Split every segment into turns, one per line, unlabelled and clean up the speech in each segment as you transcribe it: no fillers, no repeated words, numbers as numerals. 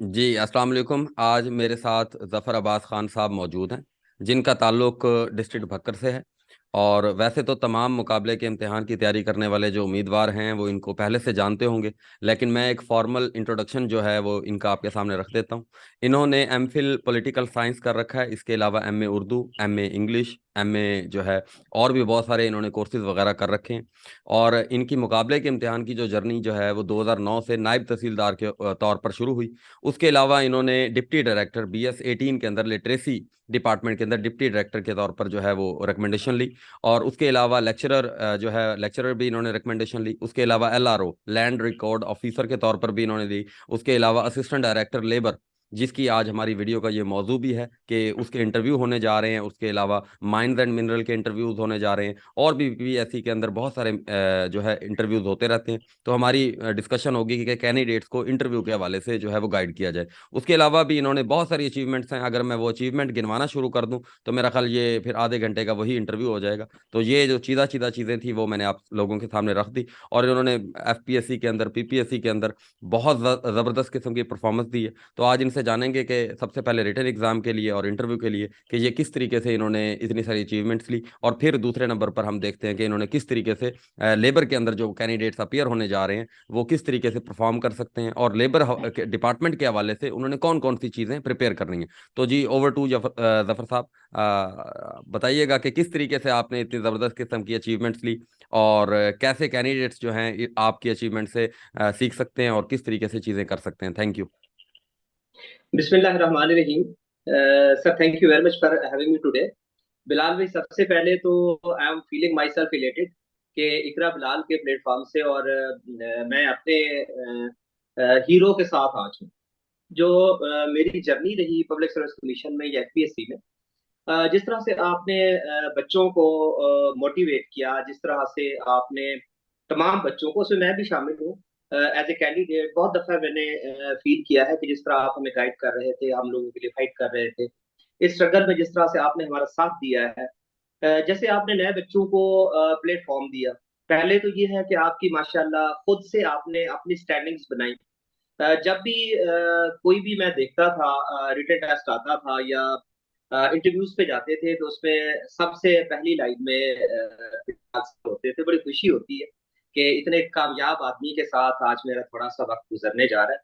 जी, अस्सलाम वालेकुम। आज मेरे साथ ज़फ़र अब्बास ख़ान साहब मौजूद हैं, जिनका ताल्लुक डिस्ट्रिक्ट भक्कर से है। और वैसे तो तमाम मुकाबले के इम्तिहान की तैयारी करने वाले जो उम्मीदवार हैं वो इनको पहले से जानते होंगे, लेकिन मैं एक फॉर्मल इंट्रोडक्शन जो है वो इनका आपके सामने रख देता हूँ। इन्होंने एमफिल पॉलिटिकल साइंस कर रखा है, इसके अलावा MA Urdu, MA English, MA जो है और भी बहुत सारे इन्होंने कोर्सेज़ वगैरह कर रखे हैं। और इनकी मुकाबले के इम्तिहान की जो जर्नी जो है वो 2009 से नायब तहसीलदार के तौर पर शुरू हुई। उसके अलावा इन्होंने डिप्टी डायरेक्टर बीएस 18 के अंदर लिटरेसी डिपार्टमेंट के अंदर डिप्टी डायरेक्टर के तौर पर जो है वो रिकमेंडेशन ली। और उसके अलावा लेक्चरर जो है लेक्चरर भी इन्होंने रिकमेंडेशन ली। उसके अलावा एलआरओ लैंड रिकॉर्ड ऑफिसर के तौर पर भी इन्होंने ली। उसके अलावा असिस्टेंट डायरेक्टर लेबर, जिसकी आज हमारी वीडियो का ये मौजू भी है कि उसके इंटरव्यू होने जा रहे हैं। उसके अलावा माइंस एंड मिनरल के इंटरव्यूज होने जा रहे हैं, और भी बीपीएससी के अंदर बहुत सारे जो है इंटरव्यूज होते रहते हैं। तो हमारी डिस्कशन होगी कि कैंडिडेट्स को इंटरव्यू के हवाले से जो है वो गाइड किया जाए। उसके अलावा भी इन्होंने बहुत सारी अचीवमेंट्स हैं। अगर मैं वो अचीवमेंट गिनवाना शुरू कर दूं तो मेरा ख्याल ये फिर आधे घंटे का वही इंटरव्यू हो जाएगा। तो ये जो चीज़ा चीज़ा चीज़ें थी वो मैंने आप लोगों के सामने रख दी। और इन्होंने एफपीएससी के अंदर, पीपीएससी के अंदर बहुत ज़बरदस्त किस्म की परफॉर्मेंस दी है। तो आज इनसे जानेंगे कि सबसे पहले रिटन एग्जाम के लिए और इंटरव्यू के लिए कि ये किस तरीके से इन्होंने इतनी सारी अचीवमेंट्स ली। और फिर दूसरे नंबर पर हम देखते हैं कि इन्होंने किस तरीके से लेबर के अंदर जो कैंडिडेट्स अपीयर होने जा रहे हैं वो किस तरीके से परफॉर्म कर सकते हैं, और लेबर डिपार्टमेंट के हवाले से उन्होंने कौन कौन सी चीज़ें प्रिपेयर करनी है। तो जी, ओवर टू जफर साहब, बताइएगा कि किस तरीके से आपने इतनी ज़बरदस्त किस्म की अचीवमेंट्स ली, और कैसे कैंडिडेट्स जो हैं आपकी अचीवमेंट से सीख सकते हैं और किस तरीके से चीज़ें कर सकते हैं। Thank you.
बिस्मिल्लाहिर्रहमानिर्रहीम। Sir, thank you very much for having me today. Bilal भाई, सबसे पहले तो I am feeling myself elated कि इकरा बिलाल के प्लेटफॉर्म से, और मैं अपने हीरो के साथ आज हूँ। जो मेरी जर्नी रही पब्लिक सर्विस कमीशन में या एफपीएससी में, जिस तरह से आपने बच्चों को मोटिवेट किया, जिस तरह से आपने तमाम बच्चों को, उसमें मैं भी शामिल हूँ एज ए कैंडिडेट। बहुत दफा मैंने फील किया है कि जिस तरह आप हमें गाइड कर रहे थे, हम लोगों के लिए फाइट कर रहे थे इस स्ट्रगल में, जिस तरह से आपने हमारा साथ दिया है, जैसे आपने नए बच्चों को प्लेटफॉर्म दिया। पहले तो ये है कि आपकी माशाल्लाह खुद से आपने अपनी स्टैंडिंग्स बनाई। जब भी कोई भी मैं देखता था, रिटन टेस्ट आता था या इंटरव्यूज पे जाते थे, तो उसमें सबसे पहली लाइन में होते थे। बड़ी खुशी होती है कि इतने कामयाब आदमी के साथ आज मेरा थोड़ा सा वक्त गुजरने जा रहा है।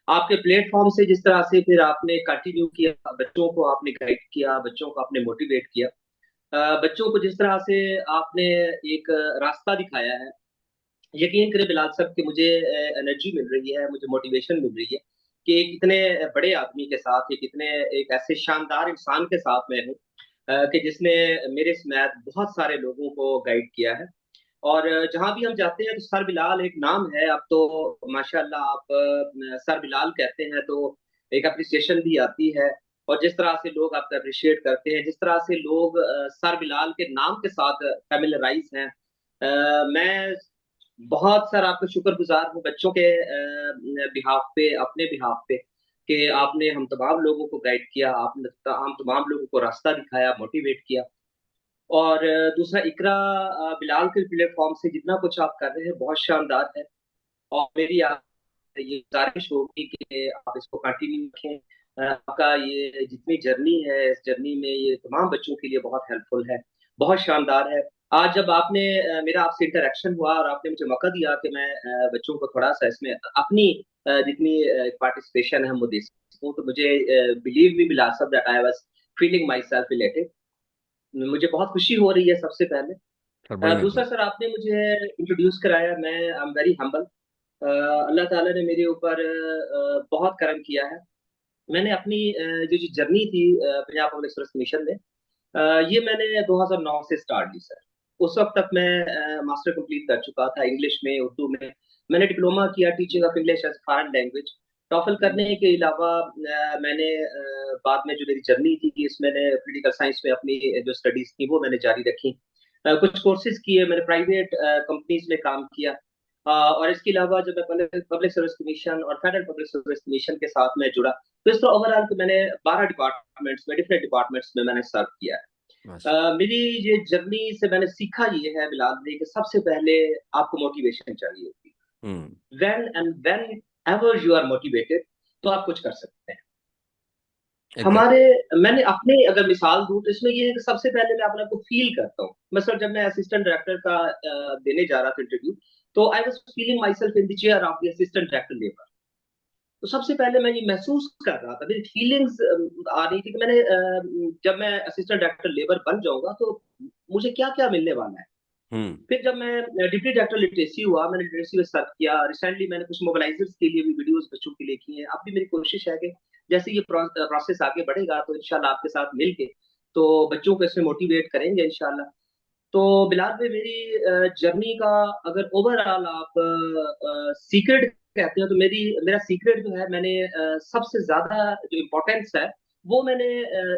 आपके प्लेटफॉर्म से जिस तरह से फिर आपने कंटिन्यू किया, बच्चों को आपने गाइड किया, बच्चों को आपने मोटिवेट किया, बच्चों को जिस तरह से आपने एक रास्ता दिखाया है। यकीन करें बिलाल साहब कि मुझे एनर्जी मिल रही है, मुझे मोटिवेशन मिल रही है कि एक इतने बड़े आदमी के साथ, एक ऐसे शानदार इंसान के साथ मैं हूँ कि जिसने मेरे समेत बहुत सारे लोगों को गाइड किया है। और जहाँ भी हम जाते हैं तो सर बिलाल एक नाम है। अब तो माशाल्लाह आप सर बिलाल कहते हैं तो एक अप्रिसिएशन भी आती है। और जिस तरह से लोग आपका अप्रिशिएट करते हैं, जिस तरह से लोग सर बिलाल के नाम के साथ फैमिलराइज हैं, मैं बहुत सारा आपका शुक्रगुज़ार हूँ बच्चों के बिहाफ़ पे, अपने बिहाफ़ पे, कि आपने हम तमाम लोगों को गाइड किया, आपने हम तमाम लोगों को रास्ता दिखाया, मोटिवेट किया। और दूसरा इकरा बिलाल के प्लेटफ़ॉर्म से जितना कुछ आप कर रहे हैं बहुत शानदार है। और मेरी आपसे ये गुज़ारिश होगी कि आप इसको कंटिन्यू रखें। आपका ये जितनी जर्नी है, इस जर्नी में ये तमाम बच्चों के लिए बहुत हेल्पफुल है, बहुत शानदार है। आज जब आपने मेरा आपसे इंटरैक्शन हुआ और आपने मुझे मौका दिया कि मैं बच्चों को थोड़ा-सा इसमें अपनी जितनी पार्टिसिपेशन है वो दे सकूँ, तो मुझे बिलीव मी बिलाल साहब that I was feeling myself elated. मुझे बहुत खुशी हो रही है सबसे पहले।
सर बढ़िया
दूसरा
सर।
सर, आपने मुझे इंट्रोड्यूस कराया, मैं आई एम वेरी हम्बल। अल्लाह ताला ने मेरे ऊपर बहुत करम किया है। मैंने अपनी जो जर्नी थी पंजाब पब्लिक सर्विस कमीशन में, ये मैंने 2009 से स्टार्ट की सर। उस वक़्त तक मैं मास्टर कंप्लीट कर चुका था इंग्लिश में, उर्दू में। मैंने डिप्लोमा किया teaching of English as foreign language. TOEFL करने के अलावा मैंने बाद में जो मेरी जर्नी थी कि इसमें मैंने पॉलिटिकल साइंस में अपनी जो स्टडीज़ थी वो मैंने जारी रखी। कुछ कोर्सेज़ किए, मैंने प्राइवेट कंपनीज़ में काम किया। और इसके अलावा जब मैं पब्लिक सर्विस कमीशन और फेडरल पब्लिक सर्विस कमीशन के साथ मैं जुड़ा, तो इस तरह ओवरऑल तो मैंने 12 डिपार्टमेंट्स में, डिफरेंट डिपार्टमेंट्स में मैंने सर्व किया है।
माशा
मेरी ये जर्नी से मैंने सीखा ये है बिलाल भाई कि सबसे पहले आपको मोटिवेशन चाहिए होती
हम्म।
है। When and whenever you are motivated, तो आप कुछ कर सकते हैं।
एग्जैक्ट।
हमारे मैंने अपने अगर मिसाल दूं तो इसमें ये है कि सबसे पहले मैं अपने आप को फील करता हूँ। मतलब जब मैं असिस्टेंट डायरेक्टर का देने जा रहा था इंटरव्यू, तो आई was feeling my self in the chair of the assistant director labour. तो सबसे पहले मैं ये महसूस कर रहा था, मेरी फीलिंग्स आ रही थी कि जब मैं असिस्टेंट डायरेक्टर लेबर बन जाऊंगा तो मुझे क्या क्या मिलने वाला है।
हम्म।
फिर जब मैं डिप्टी डायरेक्टर लिटरेसी हुआ, मैंने लिटरेसी में सर्च किया। रिसेंटली मैंने कुछ मोबिलाइजर्स के लिए भी वीडियोस बच्चों के लिए की हैं। अब भी मेरी कोशिश है कि जैसे ये प्रोसेस आगे बढ़ेगा तो इंशाल्लाह आपके साथ मिलके तो बच्चों को इसमें मोटिवेट करेंगे इंशाल्लाह। तो बिलाल भाई, मेरी जर्नी का अगर ओवरऑल आप सीक्रेट कहते हैं तो मेरा सीक्रेट जो है, मैंने सबसे ज्यादा जो इम्पोर्टेंस है वो मैंने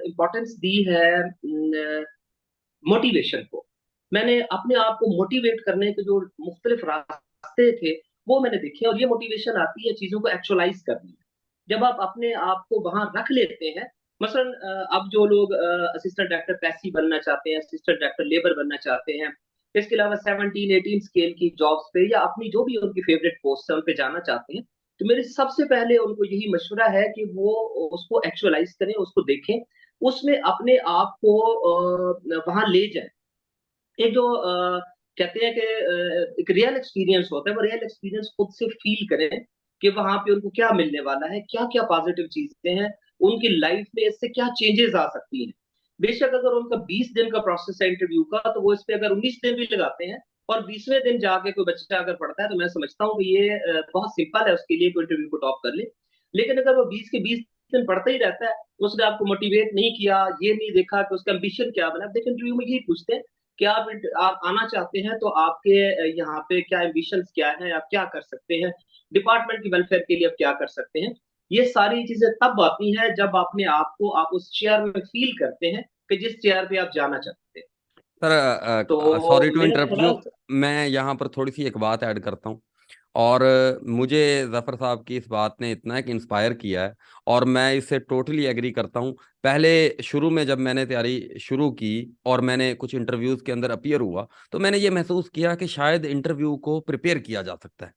इम्पोर्टेंस दी है मोटिवेशन को। मैंने अपने आप को मोटिवेट करने के जो मुख्तलिफ रास्ते थे वो मैंने देखे, और ये मोटिवेशन आती है चीजों को एक्चुअलाइज करने में। जब आप अपने आप को वहां रख लेते हैं, मसलन अब जो लोग असिस्टेंट डायरेक्टर पैसी बनना चाहते हैं, असिस्टेंट डायरेक्टर लेबर बनना चाहते हैं, इसके अलावा 17-18 स्केल की जॉब्स पे या अपनी जो भी उनकी फेवरेट पोस्ट है उन पे जाना चाहते हैं, तो मेरे सबसे पहले उनको यही मशवरा है कि वो उसको एक्चुअलाइज करें, उसको देखें, उसमें अपने आप को वहां ले जाएं। एक जो कहते हैं कि एक रियल एक्सपीरियंस होता है, वो रियल एक्सपीरियंस खुद से फील करें कि वहां पे उनको क्या मिलने वाला है, क्या क्या पॉजिटिव चीजें हैं उनकी लाइफ में, इससे क्या चेंजेस आ सकती हैं। बेशक अगर उनका 20 दिन का प्रोसेस है इंटरव्यू का, तो वो इस पे अगर 19 दिन भी लगाते हैं और 20वें दिन जाके कोई बच्चा अगर पढ़ता है, तो मैं समझता हूँ कि ये बहुत सिंपल है उसके लिए कोई इंटरव्यू को टॉप कर ले। लेकिन अगर वो 20 के 20 दिन पढ़ता ही रहता है, उसने आपको मोटिवेट नहीं किया, ये नहीं देखा कि उसका एम्बिशन क्या बना। देखिए इंटरव्यू में यही पूछते हैं कि आप आना चाहते हैं तो आपके यहाँ पे क्या एम्बिशंस क्या है, आप क्या कर सकते हैं, डिपार्टमेंट की वेलफेयर के लिए आप क्या कर सकते हैं। ये सारी चीजें तब आती हैं जब अपने आप को आप उस चेयर में फील करते हैं कि जिस चेयर पे आप जाना चाहते हैं।
सर,
तो
सॉरी टू
मेरा
इंटरप्ट
थोड़ा
यू। मैं यहाँ पर थोड़ी सी एक बात ऐड करता हूँ। और मुझे जफर साहब की इस बात ने इतना एक इंस्पायर किया है, और मैं इससे टोटली एग्री करता हूँ। पहले शुरू में जब मैंने तैयारी शुरू की और मैंने कुछ इंटरव्यूज के अंदर अपीयर हुआ, तो मैंने ये महसूस किया कि शायद इंटरव्यू को प्रिपेयर किया जा सकता है।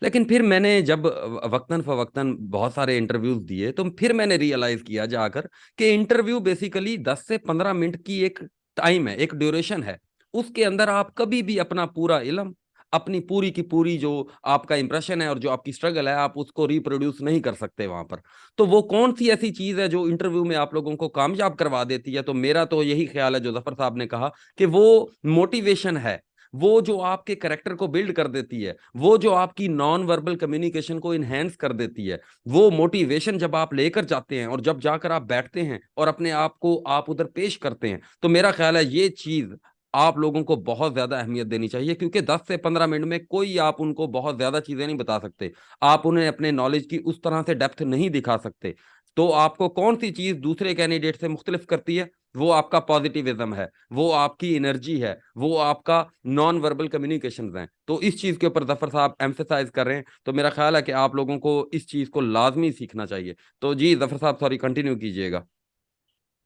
लेकिन फिर मैंने जब वक्तन फवक्तन बहुत सारे इंटरव्यूज दिए, तो फिर मैंने रियलाइज किया जाकर कि इंटरव्यू बेसिकली 10 से 15 मिनट की एक टाइम है, एक ड्यूरेशन है। उसके अंदर आप कभी भी अपना पूरा इल्म, अपनी पूरी की पूरी जो आपका इंप्रेशन है और जो आपकी स्ट्रगल है, आप उसको रिप्रोड्यूस नहीं कर सकते वहां पर। तो वो कौन सी ऐसी चीज है जो इंटरव्यू में आप लोगों को कामयाब करवा देती है? तो मेरा तो यही ख्याल है, जो जफर साहब ने कहा, कि वो मोटिवेशन है। वो जो आपके करेक्टर को बिल्ड कर देती है, वो जो आपकी नॉन वर्बल कम्युनिकेशन को इनहेंस कर देती है, वो मोटिवेशन जब आप लेकर जाते हैं और जब जाकर आप बैठते हैं और अपने आप को आप उधर पेश करते हैं, तो मेरा ख्याल है ये चीज आप लोगों को बहुत ज्यादा अहमियत देनी चाहिए। क्योंकि 10 से 15 मिनट में कोई आप उनको बहुत ज्यादा चीजें नहीं बता सकते, आप उन्हें अपने नॉलेज की उस तरह से डेप्थ नहीं दिखा सकते। तो आपको कौन सी चीज दूसरे कैंडिडेट से मुख्तलिफ करती है? वो आपका पॉजिटिविज्म है, वो आपकी एनर्जी है, वो आपका नॉन वर्बल कम्युनिकेशन हैं। तो इस चीज के ऊपर जफर साहब एम्फेसाइज कर रहे हैं, तो मेरा ख्याल है कि आप लोगों को इस चीज को लाजमी सीखना चाहिए। तो जी जफर साहब, सॉरी, कंटिन्यू कीजिएगा।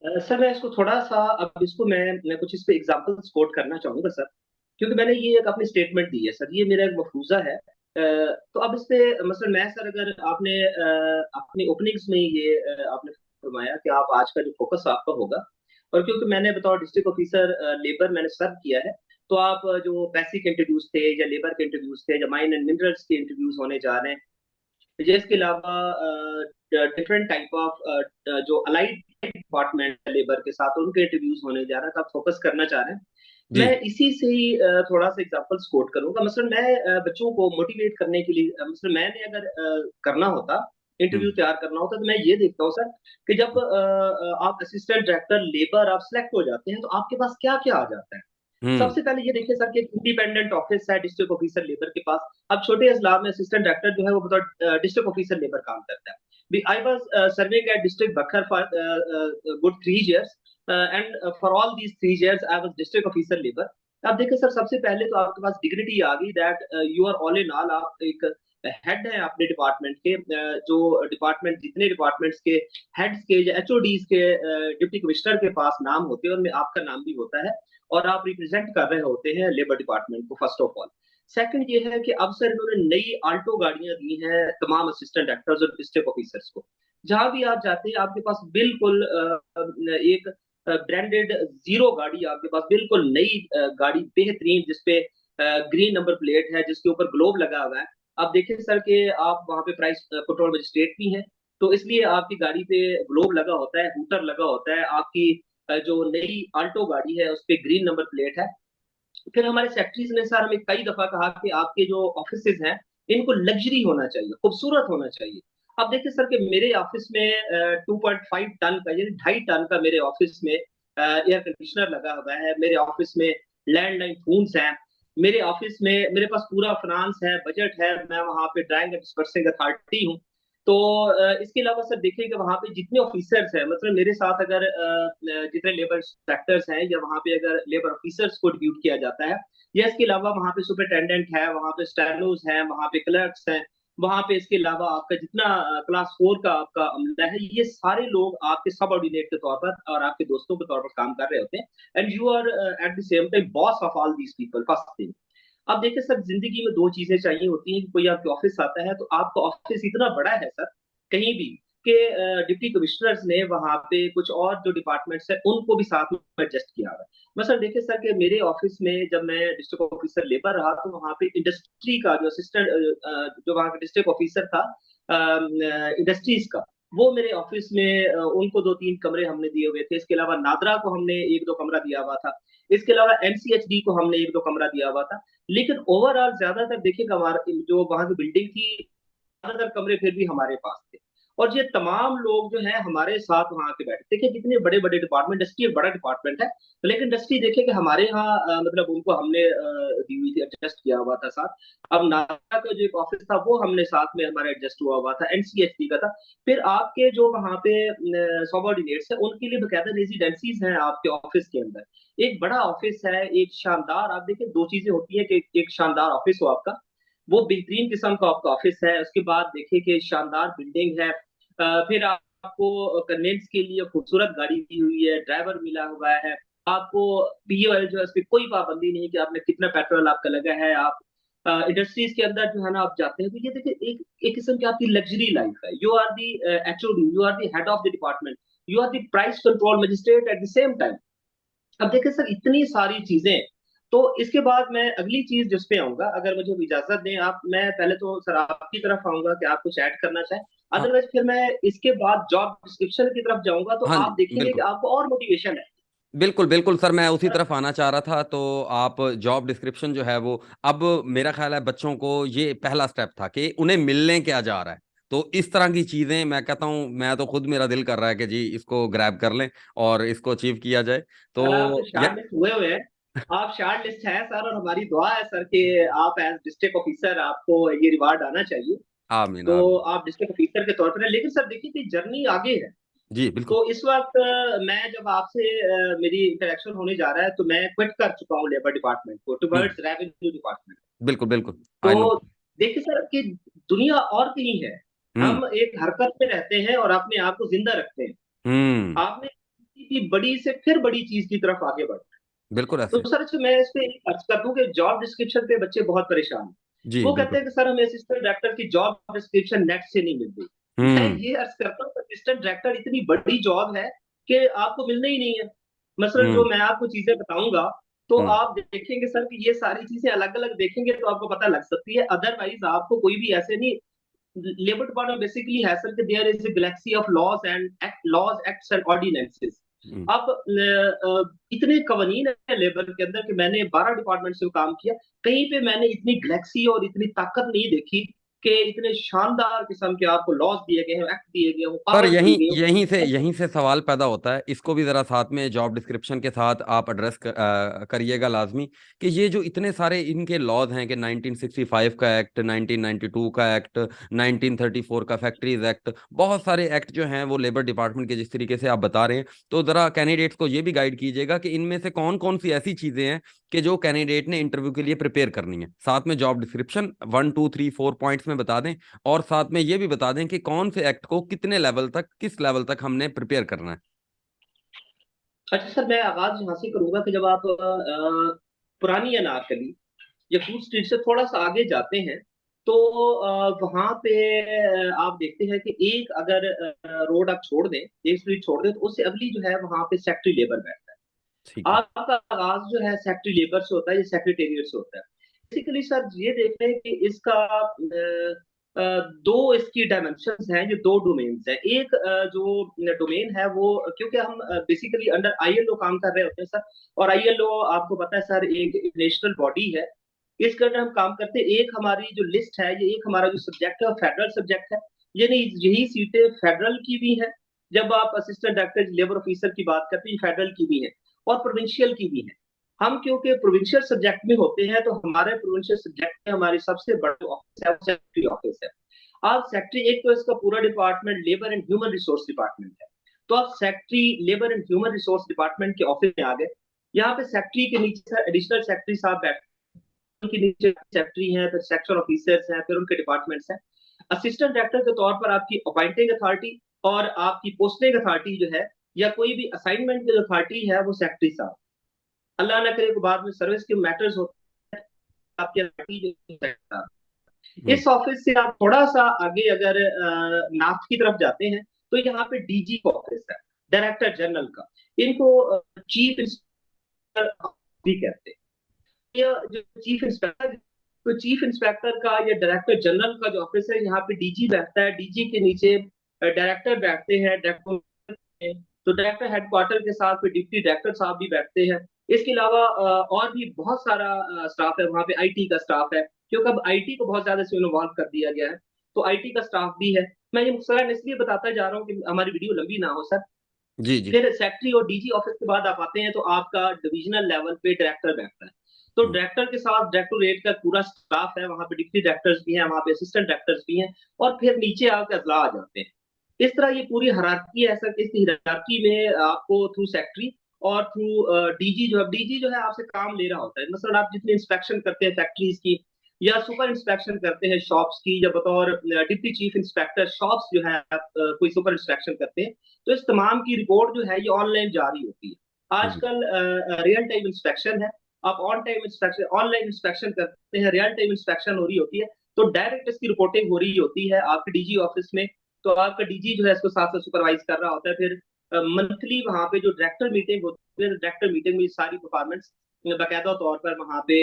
सर, मैं इसको थोड़ा सा, अब इसको मैं कुछ इस पे एग्जांपल्स कोट करना चाहूंगा सर, क्योंकि मैंने ये एक अपनी स्टेटमेंट दी है सर, ये मेरा एक मफरूजा है। तो अब इस पे मसलन मैं सर, अगर आपने अपनी ओपनिंग्स में ये आपने फरमाया कि आप आज का जो फोकस आपका होगा, और क्योंकि मैंने बतौर डिस्ट्रिक्ट ऑफिसर लेबर मैंने सर्व किया है, तो आप जो पैसिक इंटरव्यूज थे या लेबर के इंटरव्यूज थे या माइन एंड मिनरल्स के इंटरव्यूज होने जा रहे हैं, मुझे इसके अलावा डिफरेंट टाइप ऑफ जो अलाइड डिपार्टमेंट लेबर के साथ उनके इंटरव्यूज होने जा रहे हैं, तो आप फोकस करना चाह रहे हैं।
जी।
मैं इसी से ही थोड़ा सा एग्जांपल्स कोट करूंगा। मसलन मैं बच्चों को मोटिवेट करने के लिए, मसलन मैंने अगर करना होता, इंटरव्यू
हम्म।
तैयार करना होता, तो मैं ये देखता हूँ सर कि जब आप असिस्टेंट डायरेक्टर लेबर आप सिलेक्ट हो जाते हैं तो आपके पास क्या क्या आ जाता है।
हम्म।
सबसे पहले ये देखिए सर कि एक इंडिपेंडेंट ऑफिस है डिस्ट्रिक्ट ऑफिसर लेबर के पास। अब छोटे अजला में असिस्टेंट डायरेक्टर जो है वो बतौर डिस्ट्रिक्ट ऑफिसर लेबर काम करता है। I was serving at district Bhakkar for good 3 years, and for all these 3 years I was district officer labour. अब देखिए सर, सबसे पहले तो आपके पास डिग्निटी आ गई that you are all in all, आप एक हेड है अपने डिपार्टमेंट के। जो डिपार्टमेंट, जितने डिपार्टमेंट्स के हेड्स के या एचओडीज के डिप्टी कमिश्नर के पास नाम होते हैं, उनमें आपका नाम भी होता है, और आप रिप्रेजेंट कर रहे होते हैं लेबर डिपार्टमेंट को फर्स्ट ऑफ ऑल। सेकंड ये है कि अब सर इन्होंने नई आल्टो गाड़ियां दी हैं तमाम असिस्टेंट डायरेक्टर्स और डिस्ट्रिक्ट ऑफिसर्स को। जहां भी आप जाते हैं आपके पास बिल्कुल एक ब्रांडेड जीरो गाड़ी आपके पास, बिल्कुल नई गाड़ी बेहतरीन, जिसपे ग्रीन नंबर प्लेट है, जिसके ऊपर ग्लोब लगा हुआ है। आप देखें सर कि आप वहां पे प्राइस कंट्रोल मजिस्ट्रेट भी हैं, तो इसलिए आपकी गाड़ी पे ग्लोब लगा होता है, हूटर लगा होता है। आपकी जो नई आल्टो गाड़ी है उस पे ग्रीन नंबर प्लेट है। फिर हमारे सेक्रेटरीज ने सर हमें कई दफा कहा कि आपके जो ऑफिसेज हैं इनको लग्जरी होना चाहिए, खूबसूरत होना चाहिए। अब देखिए सर कि मेरे ऑफिस में 2.5 टन का, यानी 2.5 टन का मेरे ऑफिस में एयर कंडीशनर लगा हुआ है। मेरे ऑफिस में लैंडलाइन फोन्स हैं। मेरे ऑफिस में मेरे पास पूरा फाइनेंस है, बजट है, मैं वहां पे ड्राइंग एंड डिस्पर्सिंग अथॉरिटी हूँ। तो इसके अलावा सर देखिए कि वहां पे जितने ऑफिसर्स हैं, मतलब मेरे साथ अगर जितने लेबर इंस्पेक्टर्स हैं या वहां पे अगर लेबर ऑफिसर्स को ड्यूट किया जाता है, या इसके अलावा वहां पे सुपरिटेंडेंट है, वहां पे स्टेनोज हैं, वहां पे क्लर्क्स हैं, वहां पे इसके अलावा आपका जितना क्लास 4 का आपका अमला है, ये सारे लोग आपके सब ऑर्डिनेट के तौर पर और आपके दोस्तों के तौर पर काम कर रहे होते हैं। And you are at the same time boss of all these people, first thing. अब देखिए सर जिंदगी में दो चीजें चाहिए होती हैं कि कोई आपके ऑफिस आता है तो आपका ऑफिस इतना बड़ा है सर कहीं भी कि डिप्टी कमिश्नर्स ने वहां पे कुछ और जो डिपार्टमेंट्स है उनको भी साथ में एडजस्ट किया हुआ है। मतलब देखिए सर कि मेरे ऑफिस में जब मैं डिस्ट्रिक्ट ऑफिसर लेबर रहा तो वहां पे इंडस्ट्री का जो असिस्टेंट, जो वहां का डिस्ट्रिक्ट ऑफिसर था इंडस्ट्रीज का, वो मेरे ऑफिस में उनको 2-3 कमरे हमने दिए हुए थे। इसके अलावा नादरा को हमने 1-2 कमरा दिया हुआ था। इसके अलावा एनसीएचडी को हमने 1-2 कमरा दिया हुआ था। लेकिन ओवरऑल ज्यादातर देखिएगा हमारा जो वहां की बिल्डिंग थी, ज्यादातर कमरे फिर भी हमारे पास थे। और ये तमाम लोग जो है हमारे साथ वहां के बैठे, देखिए कितने बड़े बड़े डिपार्टमेंट, इंडस्ट्री एक बड़ा डिपार्टमेंट है, लेकिन इंडस्ट्री देखिए कि हमारे यहाँ मतलब उनको हमने दी हुई थी, एडजस्ट किया हुआ था साथ। अब नासा का जो एक ऑफिस था वो हमने साथ में हमारा एडजस्ट हुआ हुआ था, एनसीएचडी का था। फिर आपके जो वहाँ पे सबॉर्डिनेट्स है उनके लिए बकायदा रेजिडेंसीज हैं आपके ऑफिस के अंदर। एक बड़ा ऑफिस है, एक शानदार, आप देखिए दो चीजें होती है कि एक शानदार ऑफिस हो आपका, वो बेहतरीन किस्म का आपका ऑफिस है। उसके बाद देखिए कि शानदार बिल्डिंग है। फिर आपको कन्वेंस के लिए खूबसूरत गाड़ी दी हुई है, ड्राइवर मिला हुआ है आपको। पीओएल जो है उस पर कोई पाबंदी नहीं कि आपने कितना पेट्रोल आपका लगा है। आप इंडस्ट्रीज के अंदर जो है ना आप जाते हैं तो ये देखिए एक एक किस्म की आपकी लग्जरी लाइफ है। You are the HOD, you are the head of the department, you are the price control magistrate at the same time. अब देखिए सर इतनी सारी चीजें। तो इसके बाद मैं अगली चीज जिस पे आऊंगा, अगर मुझे इजाजत दें आप, मैं पहले तो सर आपकी तरफ आऊंगा कि आप कुछ ऐड करना चाहें।
हाँ
अदरवाइज फिर मैं इसके बाद जॉब डिस्क्रिप्शन की तरफ जाऊंगा तो
हाँ जी,
आप देखेंगे कि
बिल्कुल
आपको और मोटिवेशन है।
बिल्कुल बिल्कुल सर, मैं उसी तरफ आना चाह रहा था। तो आप जॉब डिस्क्रिप्शन जो है वो, अब मेरा ख्याल है बच्चों को ये पहला स्टेप था कि उन्हें मिलने क्या जा रहा है। तो इस तरह की चीजें मैं कहता हूँ, मैं तो खुद, मेरा दिल कर रहा है कि जी इसको ग्रैब कर लें और इसको अचीव किया जाए।
सर आप तो
तो
शार्ट लिस्ट हुए हुए हैं, आप शार्ट लिस्ट हैं सर, और हमारी दुआ है सर कि आप एज डिस्ट्रिक्ट ऑफिसर आपको ये रिवार्ड आना चाहिए।
आमीन
तो
आमीन।
आप डिस्ट्रिक्ट ऑफिसर के तौर पर हैं, लेकिन सर देखिए कि जर्नी आगे है।
जी बिल्कुल।
तो इस वक्त मैं जब आपसे मेरी इंटरेक्शन होने जा रहा है तो मैं क्विट कर चुका हूँ लेबर डिपार्टमेंट को
हम्म।
Towards revenue department.
बिल्कुल बिल्कुल। I know.
तो देखिए सर कि दुनिया और कहीं है,
हम्म।
हम एक हरकत में रहते हैं और अपने आप को जिंदा रखते हैं।
हम्म।
आपने किसी भी बड़ी से फिर बड़ी चीज की तरफ आगे बढ़ना है।
बिल्कुल
तो
ऐसे।
सर अच्छा, मैं इस पे एक अर्ज कर दूं कि जॉब डिस्क्रिप्शन पे बच्चे बहुत परेशान हैं।
जी
वो कहते
बिल्कुल।
हैं कि सर हमें असिस्टेंट डायरेक्टर की जॉब डिस्क्रिप्शन नेट से नहीं मिल रही। मैं
हम्म।
ये अर्ज करता हूँ असिस्टेंट डायरेक्टर इतनी बड़ी जॉब है कि आपको मिलना ही नहीं है। मसलन जो
हम्म।
मैं आपको चीजें बताऊंगा तो
हम्म।
आप देखेंगे सर कि ये सारी चीजें अलग अलग देखेंगे तो आपको पता लग सकती है, अदरवाइज आपको कोई भी ऐसे नहीं। लेबर डिपार्टमेंट बेसिकली है सर कि there is a galaxy of laws and laws acts and ordinances.
Hmm.
अब इतने कवानीन है लेबर के अंदर कि मैंने 12 डिपार्टमेंट से काम किया, कहीं पे मैंने इतनी गैलेक्सी और इतनी ताकत नहीं देखी कि इतने शानदार किस्म के आपको लॉज दिए गए हैं, एक्ट दिए गए हो,
पर
पावर्स दी
यहीं
गई हो।
यहीं से सवाल पैदा होता है, इसको भी जरा साथ में जॉब डिस्क्रिप्शन के साथ आप एड्रेस करिएगा लाजमी, कि ये जो इतने सारे इनके लॉज हैं कि 1965 का एक्ट, 1992 का एक्ट, 1934 का फैक्ट्रीज एक्ट, बहुत सारे एक्ट जो हैं वो लेबर डिपार्टमेंट के जिस तरीके से आप बता रहे हैं, तो जरा कैंडिडेट्स को ये भी गाइड कीजिएगा कि इनमें से कौन कौन सी ऐसी चीजें हैं कि जो कैंडिडेट ने इंटरव्यू के लिए प्रिपेयर करनी है। साथ में जॉब डिस्क्रिप्शन 1 2 3 4 पॉइंट्स में बता दें, और साथ में ये भी बता दें कि कौन से एक्ट को कितने लेवल तक, किस लेवल तक हमने प्रिपेयर करना है।
अच्छा सर, मैं आगाज यहाँ से करूंगा कि जब आप पुरानी अनारकली या फूड स्ट्रीट से थोड़ा सा आगे जाते हैं तो वहां पे आप देखते हैं कि एक अगर रोड आप छोड़ दें, एक स्ट्रीट छोड़ दें, तो उससे अगली जो है वहां पे सेक्रेटरी लेबर बैठता है।
ठीक है।
आपका आगाज जो है सेक्रेटरी लेबर से होता है या सेक्रेटेरिएट से होता है। बेसिकली सर ये देख रहे हैं कि इसका दो इसकी डायमेंशंस हैं, जो दो डोमेन्स हैं। एक जो डोमेन है वो, क्योंकि हम बेसिकली अंडर आईएलओ काम कर रहे होते हैं सर, और आईएलओ आपको पता है सर एक नेशनल बॉडी है। इसके अंदर हम काम करते हैं। एक हमारी जो लिस्ट है, ये एक हमारा जो सब्जेक्ट है फेडरल सब्जेक्ट है, यानी यही सीटें फेडरल की भी है। जब आप असिस्टेंट डायरेक्टर लेबर ऑफिसर की बात करते हैं, फेडरल की भी है और प्रोविंशियल की भी है। हम क्योंकि प्रोविंशियल सब्जेक्ट में होते हैं, तो हमारे प्रोविंशियल सब्जेक्ट में हमारी सबसे बड़ी ऑफिस है वो सेक्रेटरी ऑफिस है। आप सेक्रेटरी, एक तो इसका पूरा department labour and human resource department है, तो आप secretary labour and human resource department के ऑफिस में आ गए। यहाँ पे सेक्रेटरी के नीचे एडिशनल सेक्रेटरी साहब बैठे, उनके नीचे सेक्रेटरी हैं, फिर सेक्शन ऑफिसर्स हैं, फिर उनके डिपार्टमेंट्स हैं। असिस्टेंट डायरेक्टर के तौर पर आपकी अपॉइंटिंग अथॉरिटी और आपकी पोस्टिंग अथॉरिटी जो है, या कोई भी असाइनमेंट की अथॉरिटी है, वो सेक्रेटरी साहब। अल्लाह ना करे को बाद में सर्विस के मैटर्स होते हैं, आपके अथॉरिटी जो है सेक्रेटरी साहब।
हम्म।
इस ऑफिस से आप थोड़ा सा आगे अगर नॉर्थ की तरफ जाते हैं, तो यहाँ पे डीजी ऑफिस है, डायरेक्टर जनरल का। इनको चीफ इंस्पेक्टर भी कहते हैं। ये जो चीफ इंस्पेक्टर, तो चीफ इंस्पेक्टर का या डायरेक्टर जनरल का जो ऑफिस है, यहाँ पे डीजी बैठता है। डीजी के नीचे डायरेक्टर बैठते हैं, डायरेक्टर। तो डायरेक्टर हेडक्वार्टर के साथ फिर डिप्टी डायरेक्टर साहब भी बैठते हैं। इसके अलावा और भी बहुत सारा स्टाफ है वहाँ पे। आईटी का स्टाफ है, क्योंकि अब आईटी को बहुत ज्यादा इसमें इन्वॉल्व कर दिया गया है, तो आईटी का स्टाफ भी है। मैं ये मुख्तसरन इसलिए बताता जा रहा हूँ कि हमारी वीडियो लंबी ना हो सर।
जी जी।
फिर सेक्रेटरी और डीजी ऑफिस के बाद आप आते हैं, तो आपका डिविजनल लेवल पे डायरेक्टर बैठता है। तो
हम्म।
डायरेक्टर के साथ डायरेक्टोरेट का पूरा स्टाफ है, वहां पे डिप्टी डायरेक्टर्स भी हैं, वहां पे असिस्टेंट डायरेक्टर्स भी हैं, और फिर नीचे आके अजला आ जाते हैं। इस तरह ये पूरी हायरार्की है सर। इस हायरार्की में आपको थ्रू सेक्रेटरी और थ्रू डीजी जो है, डीजी जो है आपसे काम ले रहा होता है। मतलब आप जितनी इंस्पेक्शन करते हैं फैक्ट्रीज की, या सुपर इंस्पेक्शन करते हैं शॉप्स की, या बतौर डिप्टी चीफ इंस्पेक्टर शॉप्स जो है आप कोई सुपर इंस्पेक्शन करते हैं, तो इस तमाम की रिपोर्ट जो है ये ऑनलाइन जारी होती है।
हम्म।
आजकल रियल टाइम इंस्पेक्शन है। आप on time inspection, online inspection करते हैं, रियल टाइम इंस्पेक्शन हो रही होती है, तो डायरेक्ट इसकी रिपोर्टिंग हो रही होती है आपके डीजी ऑफिस में। तो आपका डीजी जो है इसको साथ साथ सुपरवाइज कर रहा होता है। फिर मंथली वहां पे जो डायरेक्टर मीटिंग होती है, डायरेक्टर मीटिंग में सारी परफॉर्मेंस बाकायदा तौर पर वहां पे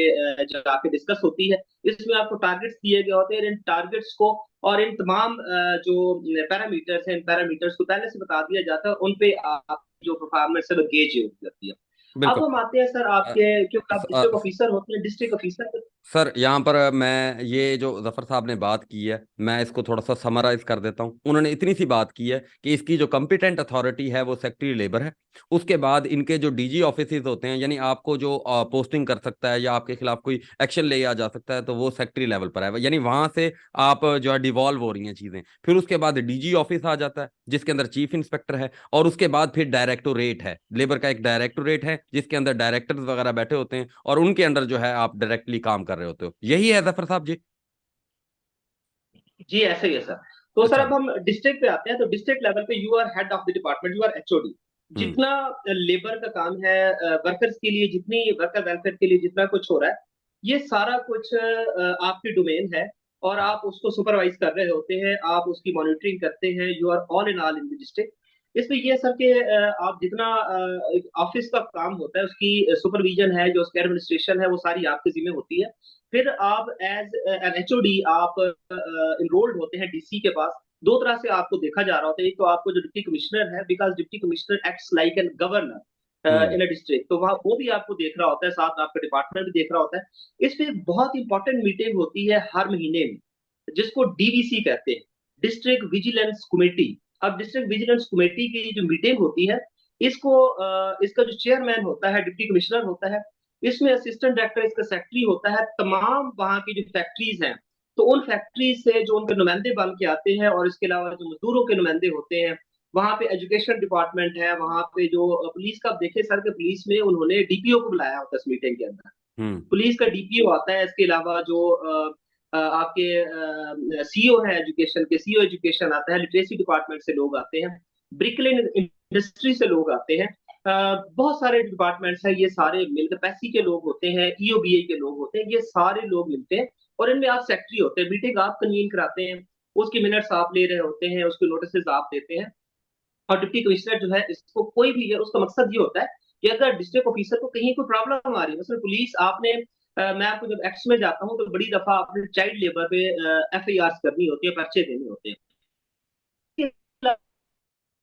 जाके डिस्कस होती है। इसमें आपको टारगेट्स दिए गए होते हैं। इन टारगेट्स को और इन तमाम जो पैरामीटर्स हैं, इन पैरामीटर्स को पहले से बता दिया जाता है। उन पे आप जो परफॉर्मेंस है वो गेज होती है। अब
बिल्कुल।
हम आते हैं सर
अ,
आपके, क्योंकि आप डिस्ट्रिक्ट
अ,
ऑफिसर होते हैं, डिस्ट्रिक्ट ऑफिसर।
सर यहाँ पर मैं ये जो जफर साहब ने बात की है, मैं इसको थोड़ा सा समराइज कर देता हूँ। उन्होंने इतनी सी बात की है कि इसकी जो कॉम्पिटेंट अथॉरिटी है वो सेक्रेटरी लेबर है। उसके बाद इनके जो डीजी ऑफिसेज होते हैं, यानी आपको जो पोस्टिंग कर सकता है या आपके खिलाफ कोई एक्शन ले आ जा सकता है, तो वो सेक्रेटरी लेवल पर है, यानी वहां से आप जो है डिवॉल्व हो रही हैं चीजें। फिर उसके बाद डीजी ऑफिस आ जाता है जिसके अंदर चीफ इंस्पेक्टर है, और उसके बाद फिर डायरेक्टोरेट है, लेबर का एक डायरेक्टोरेट है जिसके अंदर डायरेक्टर्स वगैरह बैठे होते हैं, और उनके अंडर जो है आप डायरेक्टली काम कर रहे होते हो। यही है जफर साहब जी?
जी ऐसे ही है सर। तो सर
अच्छा।
अब हम डिस्ट्रिक्ट पे आते हैं। तो डिस्ट्रिक्ट लेवल पे you are head of the department, you are HOD.
Hmm.
जितना लेबर का काम है, वर्कर्स के लिए जितनी वर्कर वेलफेयर के लिए जितना कुछ हो रहा है, ये सारा कुछ आपकी डोमेन है, और आप उसको सुपरवाइज कर रहे होते हैं, आप उसकी मॉनिटरिंग करते हैं। You are all in all in the district. इसमें ये सर कि आप जितना ऑफिस का काम होता है, उसकी सुपरविजन है, जो उसकी एडमिनिस्ट्रेशन है, वो सारी आपके जिम्मे होती है। फिर आप एज एन एचओडी आप इनरोल्ड होते हैं डीसी के पास। दो तरह से आपको देखा जा रहा होता है। एक तो आपको जो डिप्टी कमिश्नर है, because deputy commissioner acts like an governor
hmm.
In a district, तो वहां वो भी आपको देख रहा होता है, साथ आपका डिपार्टमेंट भी देख रहा होता है। इस पे बहुत इंपॉर्टेंट मीटिंग होती है हर महीने में, जिसको डीवीसी कहते हैं, डिस्ट्रिक्ट विजिलेंस कमेटी। अब डिस्ट्रिक्ट विजिलेंस कमेटी की जो मीटिंग होती है, इसको इसका जो चेयरमैन होता है डिप्टी कमिश्नर होता है। इसमें असिस्टेंट डायरेक्टर इसका सेक्रेटरी होता है। तमाम वहां की जो फैक्ट्रीज हैं, तो उन फैक्ट्रीज से जो उनके नुमाइंदे बन के आते हैं, और इसके अलावा जो मजदूरों के नुमाइंदे होते हैं, वहां पे एजुकेशन डिपार्टमेंट है, वहां पे जो पुलिस का, आप देखे सर के पुलिस में उन्होंने डीपीओ को बुलाया होता है इस मीटिंग के अंदर।
हम्म।
पुलिस का डीपीओ आता है। इसके अलावा जो आपके सीईओ है एजुकेशन के, सीईओ एजुकेशन आता है। लिटरेसी डिपार्टमेंट से लोग आते हैं, ब्रिकलिन इंडस्ट्री से लोग आते हैं। बहुत सारे डिपार्टमेंट्स हैं, ये सारे मिलकर पैसी के लोग होते हैं, ईओबीआई के लोग होते हैं, ये सारे लोग मिलते हैं और इनमें आप सेक्रेटरी होते हैं, मीटिंग आप कन्वीन कराते हैं, उसकी मिनट्स आप ले रहे होते हैं, उसके नोटिस आप देते हैं। और डिप्टी कमिश्नर जो है, इसको कोई भी है, उसका मकसद ये होता है कि अगर डिस्ट्रिक्ट ऑफिसर को कहीं कोई प्रॉब्लम आ रही है, मतलब पुलिस आपने मैं आपको जब एक्ट्स में जाता हूँ तो बड़ी दफा आपने चाइल्ड लेबर पे एफआईआर करनी होती है, पर्चे देने होते हैं।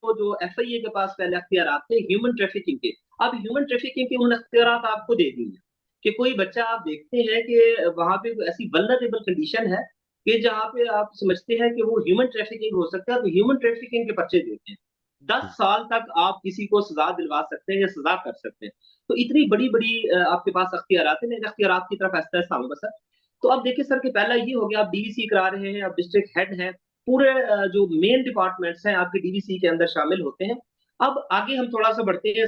तो जो एफआईए के पास पहले अख्तियार थे ह्यूमन ट्रैफिकिंग के, अब ह्यूमन ट्रैफिकिंग के उन अख्तियार आपको दे दी है कि कोई बच्चा आप देखते हैं कि वहां पे ऐसी वल्नरेबल कंडीशन है कि जहाँ पे आप समझते हैं कि वो ह्यूमन ट्रैफिकिंग हो सकता है, तो ह्यूमन ट्रैफिकिंग के पर्चे देते हैं। 10 साल तक आप किसी को सजा दिलवा सकते हैं या सजा कर सकते हैं। तो इतनी बड़ी बड़ी आपके पास अख्तियार हैं। मैं अख्तियार की तरफ ऐसा आऊंगा सर। तो अब देखिए सर कि पहला ये हो गया, आप डीवीसी करा रहे हैं, आप डिस्ट्रिक्ट हेड हैं, पूरे जो मेन डिपार्टमेंट्स हैं आपके डीवीसी के अंदर शामिल होते हैं। अब आगे हम थोड़ा सा बढ़ते हैं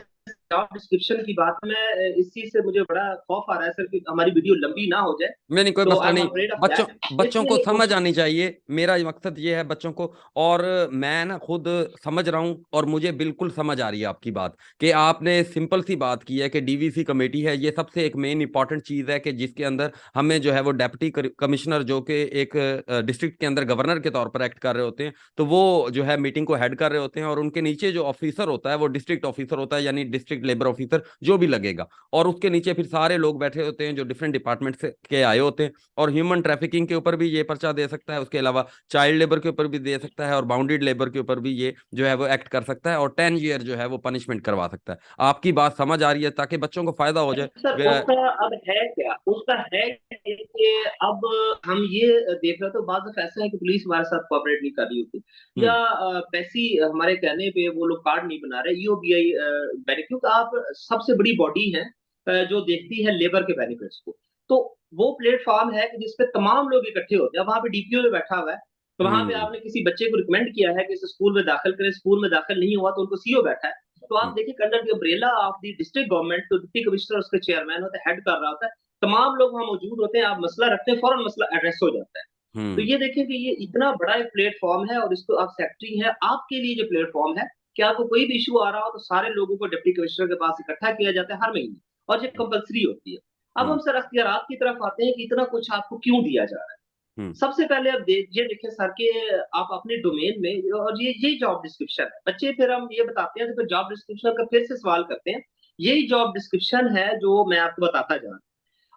जॉब डिस्क्रिप्शन की बात में। इस चीज से मुझे बड़ा खौफ आ रहा है सर कि हमारी वीडियो लंबी ना हो जाए,
नहीं नहीं, कोई
तो
मसला
आई एम
नहीं।
अफ्रेड ऑफ
बच्चों
दैट,
बच्चों को
इसलिए
समझ आनी चाहिए, मेरा मकसद ये है बच्चों को। और मैं ना खुद समझ रहा हूँ और मुझे बिल्कुल समझ आ रही है आपकी बात, कि आपने सिंपल सी बात की है कि डीवीसी कमेटी है, ये सबसे एक मेन इंपॉर्टेंट चीज़ है कि जिसके अंदर हमें जो है वो डेप्टी कमिश्नर जो कि एक डिस्ट्रिक्ट के अंदर गवर्नर के तौर पर एक्ट कर रहे होते हैं, तो वो जो है मीटिंग को हेड कर रहे होते हैं, और उनके नीचे जो ऑफिसर होता है वो डिस्ट्रिक्ट ऑफिसर होता है, यानी डिस्ट्रिक्ट लेबर ऑफिसर जो भी लगेगा। और उसके नीचे फिर सारे लोग बैठे होते हैं जो डिफरेंट डिपार्टमेंट से के आए होते हैं। और ह्यूमन ट्रैफिकिंग के ऊपर भी ये पर्चा दे सकता है, उसके अलावा चाइल्ड लेबर के ऊपर भी दे सकता है, और बाउंडेड लेबर के ऊपर भी ये जो है वो एक्ट कर सकता है, और 10 ईयर जो है वो पनिशमेंट करवा सकता है। आपकी बात समझ आ रही है, ताकि बच्चों को फायदा हो जाए।
सर उसका अब है क्या, उसका है कि अब हम ये देख रहे, तो बाद में ऐसा है कि पुलिस हमारे साथ कोऑपरेट नहीं कर रही होती, या
हम्म।
पैसी हमारे कहने पे वो लोग कार्ड नहीं बना रहे, ईओबीआई बेनिफिट आप सबसे बड़ी बॉडी है जो देखती है लेबर के बेनिफिट्स को। तो वो प्लेटफॉर्म है कि जिसपे तमाम लोग इकट्ठे होते हैं। वहां पे डीपीओ में बैठा हुआ है, तो वहां पे
हम्म।
आपने किसी बच्चे को रिकमेंड किया है कि इस स्कूल में दाखिल करें, स्कूल में दाखिल नहीं हुआ तो उनको सीओ बैठा है। तो आप
हम्म।
देखिए under the umbrella of the district government, तो डिप्टी कमिश्नर उसके चेयरमैन होते हैं, हेड कर रहा होता है, तमाम लोग वहां मौजूद होते हैं, आप मसला रखते हैं, फौरन मसला एड्रेस हो जाता है। तो
हम्म।
ये देखिए कि ये इतना बड़ा एक प्लेटफॉर्म है, और इसको आप सेक्रेटरी है, आपके लिए जो प्लेटफॉर्म है कि आपको कोई भी इशू आ रहा हो तो सारे लोगों को डिप्टी कमिश्नर के पास इकट्ठा किया जाता है हर महीने, और ये कंपलसरी होती है। अब हम
हम्म।
सर अख्तियारात की तरफ आते हैं कि इतना कुछ आपको क्यों दिया जा रहा है।
हम्म।
सबसे पहले अब ये देखिए सर कि आप अपने डोमेन में, और ये जॉब डिस्क्रिप्शन है बच्चे, फिर हम ये बताते हैं, तो फिर जॉब डिस्क्रिप्शन का फिर से सवाल करते हैं। यही जॉब डिस्क्रिप्शन है जो मैं आपको बताता जा रहा हूँ।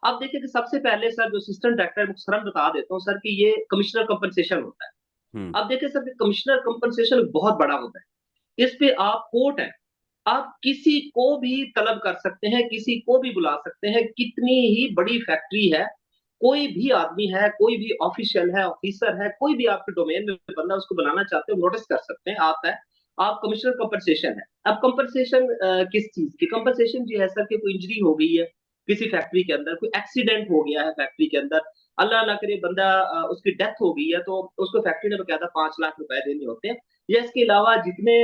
अब देखिए कि सबसे पहले सर जो असिस्टेंट डायरेक्टर मुख्तरम बता देता हूँ सर कि ये कमिश्नर कंपनसेशन होता है।
हम्म।
अब देखिए सर कमिश्नर कंपनसेशन बहुत बड़ा होता है, इस पे आप कोर्ट है, आप किसी को भी तलब कर सकते हैं, किसी को भी बुला सकते हैं, कितनी ही बड़ी फैक्ट्री है, कोई भी आदमी है, कोई भी ऑफिशियल है, ऑफिसर है, कोई भी आपके डोमेन में बंदा उसको बनाना चाहते हो, नोटिस कर सकते हैं, आता है। आप कमिश्नर कंपनसेशन है। अब कंपनसेशन किस चीज की कंपनसेशन जी है सर कि कोई इंजरी हो गई है किसी फैक्ट्री के अंदर, कोई एक्सीडेंट हो गया है फैक्ट्री के अंदर, अल्लाह ना करे बंदा उसकी डेथ हो गई है, तो उसको फैक्ट्री ने बकायदा 5 लाख रुपए देने होते हैं। या इसके अलावा जितने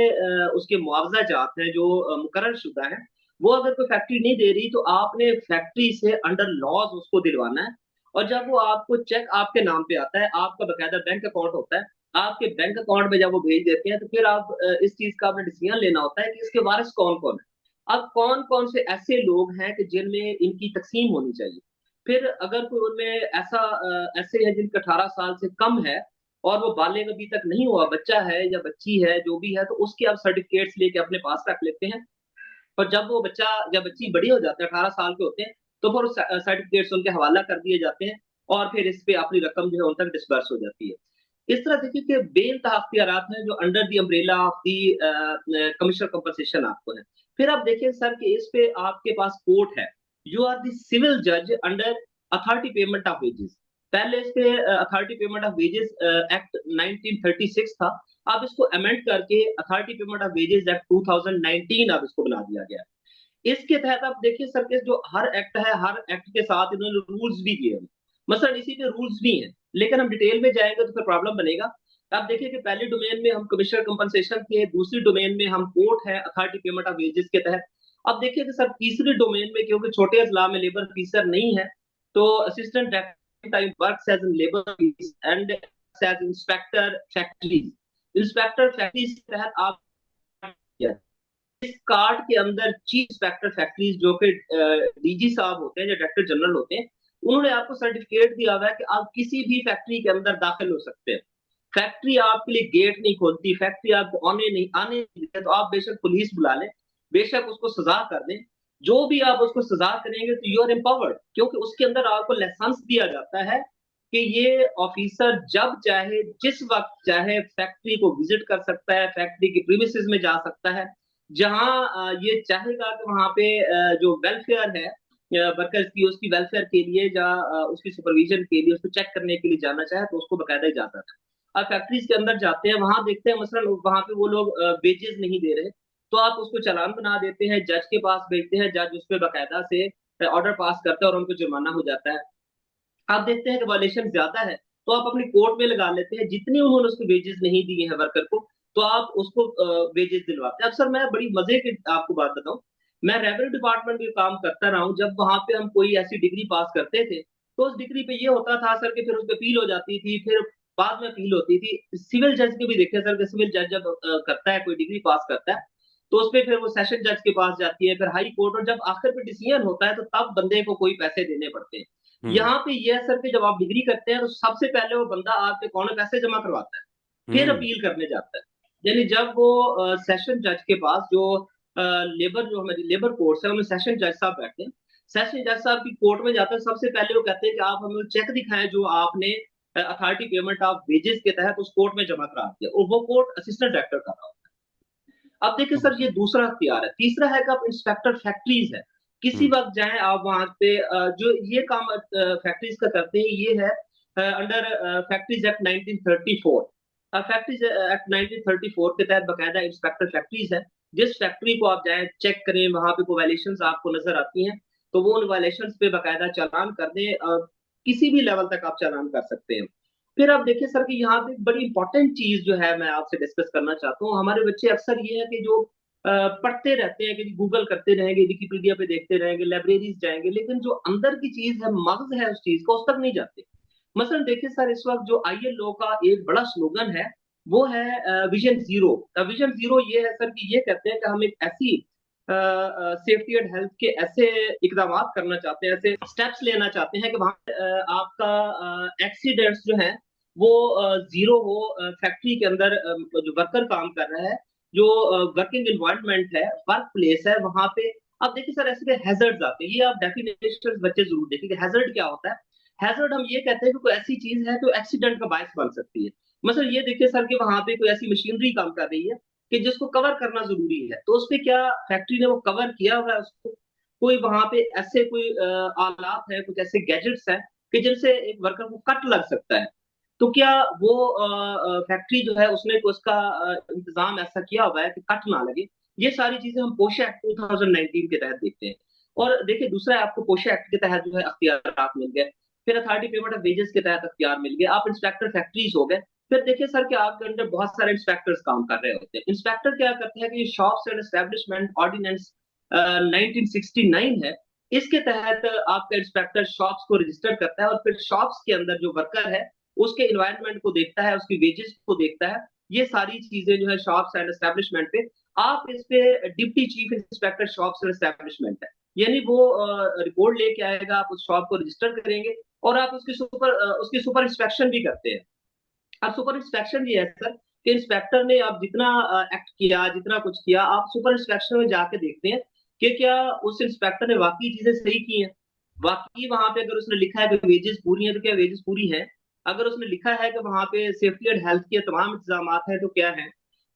उसके मुआवजा जात हैं जो मुकर्रर शुदा है, वो अगर कोई फैक्ट्री नहीं दे रही तो आपने फैक्ट्री से अंडर लॉज उसको दिलवाना है। और जब वो आपको चेक आपके नाम पे आता है, आपका बकायदा बैंक अकाउंट होता है, आपके बैंक अकाउंट में जब वो भेज देते हैं, तो फिर आप इस चीज का आपने डिसीजन लेना होता है कि इसके वारिस कौन कौन है। अब कौन कौन से ऐसे लोग हैं कि जिनमें इनकी तकसीम होनी चाहिए। फिर अगर कोई उनमें ऐसे हैं जिनका 18 साल से कम है और वो बालिग अभी तक नहीं हुआ, बच्चा है या बच्ची है जो भी है, तो उसके आप सर्टिफिकेट्स लेके अपने पास रख लेते हैं। और जब वो बच्चा या बच्ची बड़ी हो जाते हैं, 18 साल के होते हैं, तो फिर सर्टिफिकेट्स उनके हवाला कर दिए जाते हैं, और फिर इस पे अपनी रकम जो है उन तक डिस्बर्स हो जाती है। इस तरह देखिए कि बेइंतहा अख्तियारात हैं जो under the umbrella of the commissioner compensation आपको है। फिर आप देखिए सर कि इस पे आपके पास कोर्ट है, यू आर द सिविल जज under authority payment of wages. पहले इस पे authority payment of wages act 1936 था, अब इसको अमेंड करके authority payment of wages act 2019 अब इसको बना दिया गया है। इसके तहत आप देखिए सर के जो हर एक्ट है, हर एक्ट के साथ इन्होंने रूल्स भी दिए हैं, मसलन इसी के रूल्स भी हैं, लेकिन हम डिटेल में जाएंगे तो फिर प्रॉब्लम बनेगा। आप देखिए कि पहले डोमेन में हम कमिश्नर कंपनसेशन के, दूसरी डोमेन में हम कोर्ट है अथॉरिटी पेमेंट ऑफ वेजेस के तहत। अब देखिए कि सर तीसरी डोमेन में क्योंकि छोटे अजला में लेबर ऑफिसर नहीं है, तो assistant time works as in labour and as inspector factories. Inspector factories के तहत आप इस कार्ड के अंदर चीफ इंस्पेक्टर फैक्ट्रीज जो कि डीजी साहब होते हैं, जो डायरेक्टर जनरल होते हैं, उन्होंने आपको सर्टिफिकेट दिया हुआ है कि आप किसी भी फैक्ट्री के अंदर दाखिल हो सकते हैं। फैक्ट्री आपके लिए गेट नहीं खोलती, फैक्ट्री आपको आने नहीं देती, तो आप बेशक पुलिस बुला लें, बेशक उसको सजा कर दें, जो भी आप उसको सजा करेंगे तो यू आर एम्पावर्ड, क्योंकि उसके अंदर आपको लाइसेंस दिया जाता है कि ये ऑफिसर जब चाहे जिस वक्त चाहे फैक्ट्री को विजिट कर सकता है, फैक्ट्री की प्रीमिसेस में जा सकता है, जहां ये चाहेगा कि वहां पे जो वेलफेयर है वर्कर्स की, उसकी वेलफेयर के लिए या उसकी सुपरविजन के लिए, उसको चेक करने के लिए जाना चाहे तो उसको बकायदा इजाजत है। आप फैक्ट्रीज के अंदर जाते हैं, वहां देखते हैं मसलन वहां पे वो लोग वेजेस नहीं दे रहे, तो आप उसको चालान बना देते हैं, जज के पास भेजते हैं, जज उस पर बकायदा से ऑर्डर पास करता है और उनको जुर्माना हो जाता है। आप देखते हैं कि वायलेशन ज्यादा है, तो आप अपनी कोर्ट में लगा लेते हैं, जितनी उन्होंने उसको वेजेस नहीं दिए हैं वर्कर को, तो आप उसको वेजेस दिलवाते हैं। अक्सर मैं बड़ी मजे की आपको बात बताऊं, मैं रेवेन्यू डिपार्टमेंट में काम करता रहा हूं, जब वहां पे हम कोई ऐसी डिग्री पास करते थे, तो उस डिग्री पे ये होता था सर कि फिर उस पर अपील हो जाती थी, फिर बाद में अपील होती थी। सिविल जज के भी देखे सर कि सिविल जज जब करता है, कोई डिग्री पास करता है, तो उसपे फिर वो सेशन जज के पास जाती है, फिर हाई कोर्ट, और जब आखिर पे डिसीजन होता है तो तब बंदे को कोई पैसे देने पड़ते हैं।
हम्म।
यहाँ पे ये है सर कि जब आप डिग्री करते हैं तो सबसे पहले वो बंदा आपके अकाउंट में पैसे जमा करवाता है, फिर
हम्म।
अपील करने जाता है। यानी जब वो सेशन जज के पास, जो लेबर, जो हमारी लेबर कोर्ट्स है, उनमें सेशन जज साहब बैठते हैं, सेशन जज साहब की कोर्ट में जाते हैं, सबसे पहले वो कहते हैं कि आप हमें चेक दिखाएं जो आपने अथॉरिटी पेमेंट ऑफ वेजेस के तहत उस कोर्ट में जमा करा दिया, और वो कोर्ट असिस्टेंट डायरेक्टर कर रहा होता है। अब देखिए सर, ये दूसरा अख्तियार है। तीसरा है कि आप इंस्पेक्टर फैक्ट्रीज है, किसी
हम्म।
वक्त जाएं आप वहां पे, जो ये काम फैक्ट्रीज का करते हैं, ये है under factories act 1934। Factories act 1934 के तहत बकायदा इंस्पेक्टर फैक्ट्रीज है। जिस फैक्ट्री को आप जाएं चेक करें, वहां पे कोई वायलेशन आपको नजर आती हैं, तो वो उन वायलेशन पे बकायदा चालान कर दें, किसी भी लेवल तक आप चालान कर सकते हैं। फिर आप देखिए सर कि यहाँ पे एक बड़ी इंपॉर्टेंट चीज जो है मैं आपसे डिस्कस करना चाहता हूँ। हमारे बच्चे अक्सर ये है कि जो पढ़ते रहते हैं, कि गूगल करते रहेंगे, विकिपीडिया पे देखते रहेंगे, लाइब्रेरीज जाएंगे, लेकिन जो अंदर की चीज है, मगज है उस चीज का, उस तक नहीं जाते। मसलन देखिए सर, इस वक्त जो ILO का एक बड़ा स्लोगन है, वो है विजन जीरो। विजन जीरो ये है सर कि ये कहते हैं कि हम एक ऐसी सेफ्टी एंड हेल्थ के ऐसे इकदाम करना चाहते हैं, ऐसे स्टेप्स लेना चाहते हैं कि वहां आपका एक्सीडेंट्स जो है वो जीरो हो। फैक्ट्री के अंदर जो वर्कर काम कर रहा है, जो वर्किंग इन्वायरमेंट है, वर्क प्लेस है, वहां पे अब देखिए सर ऐसे हैजर्ड्स आते हैं। ये आप डेफिनेशन बच्चे जरूर देखें कि हैजर्ड क्या होता है। हैजर्ड हम ये कहते हैं कि कोई ऐसी चीज है जो एक्सीडेंट का बायस बन सकती है। मतलब ये देखिए सर कि वहां पे कोई ऐसी मशीनरी काम कर रही है कि जिसको कवर करना जरूरी है, तो उसपे क्या फैक्ट्री ने वो कवर किया हुआ है उसको? कोई वहां पे ऐसे कोई आलात है, कुछ ऐसे गैजेट्स हैं कि जिनसे एक वर्कर को कट लग सकता है, तो क्या वो फैक्ट्री जो है उसने उसका इंतजाम ऐसा किया हुआ है कि कट ना लगे? ये सारी चीजें हम पोशा एक्ट 2019 के तहत देखते हैं। और देखिए दूसरा है, आपको पोशा एक्ट के तहत जो है अख्तियार मिल गए, फिर अथॉरिटी पेमेंट ऑफ वेजेस के तहत अख्तियार मिल गए, आप इंस्पेक्टर फैक्ट्रीज हो गए। फिर देखिए सर कि आपके अंदर बहुत सारे इंस्पेक्टर्स काम कर रहे होते हैं। इंस्पेक्टर क्या करते हैं कि शॉप्स एंड एस्टेब्लिशमेंट ऑर्डिनेंस 1969 है, इसके तहत आपका इंस्पेक्टर शॉप्स को रजिस्टर करता है, और फिर शॉप्स के अंदर जो वर्कर है उसके इन्वायरमेंट को देखता है, उसकी वेजेस को देखता है। ये सारी चीजें जो है शॉप्स एंड एस्टेब्लिशमेंट पे, आप इस पे deputy chief inspector shops and establishment है, यानी वो रिपोर्ट लेके आएगा, आप उस शॉप को रजिस्टर करेंगे, और आप उसकी सुपर इंस्पेक्शन भी करते हैं। अब सुपर इंस्पेक्शन ये है सर कि इंस्पेक्टर ने आप जितना एक्ट किया, जितना कुछ किया, आप सुपर इंस्पेक्शन में जाके देखते हैं कि क्या उस इंस्पेक्टर ने वाकई चीजें सही की हैं। वाकई वहां पे अगर उसने लिखा है कि वेजेस पूरी हैं, तो क्या वेजेस पूरी हैं? अगर उसने लिखा है कि वहां पे सेफ्टी एंड हेल्थ के तमाम इंतजाम हैं, तो क्या है?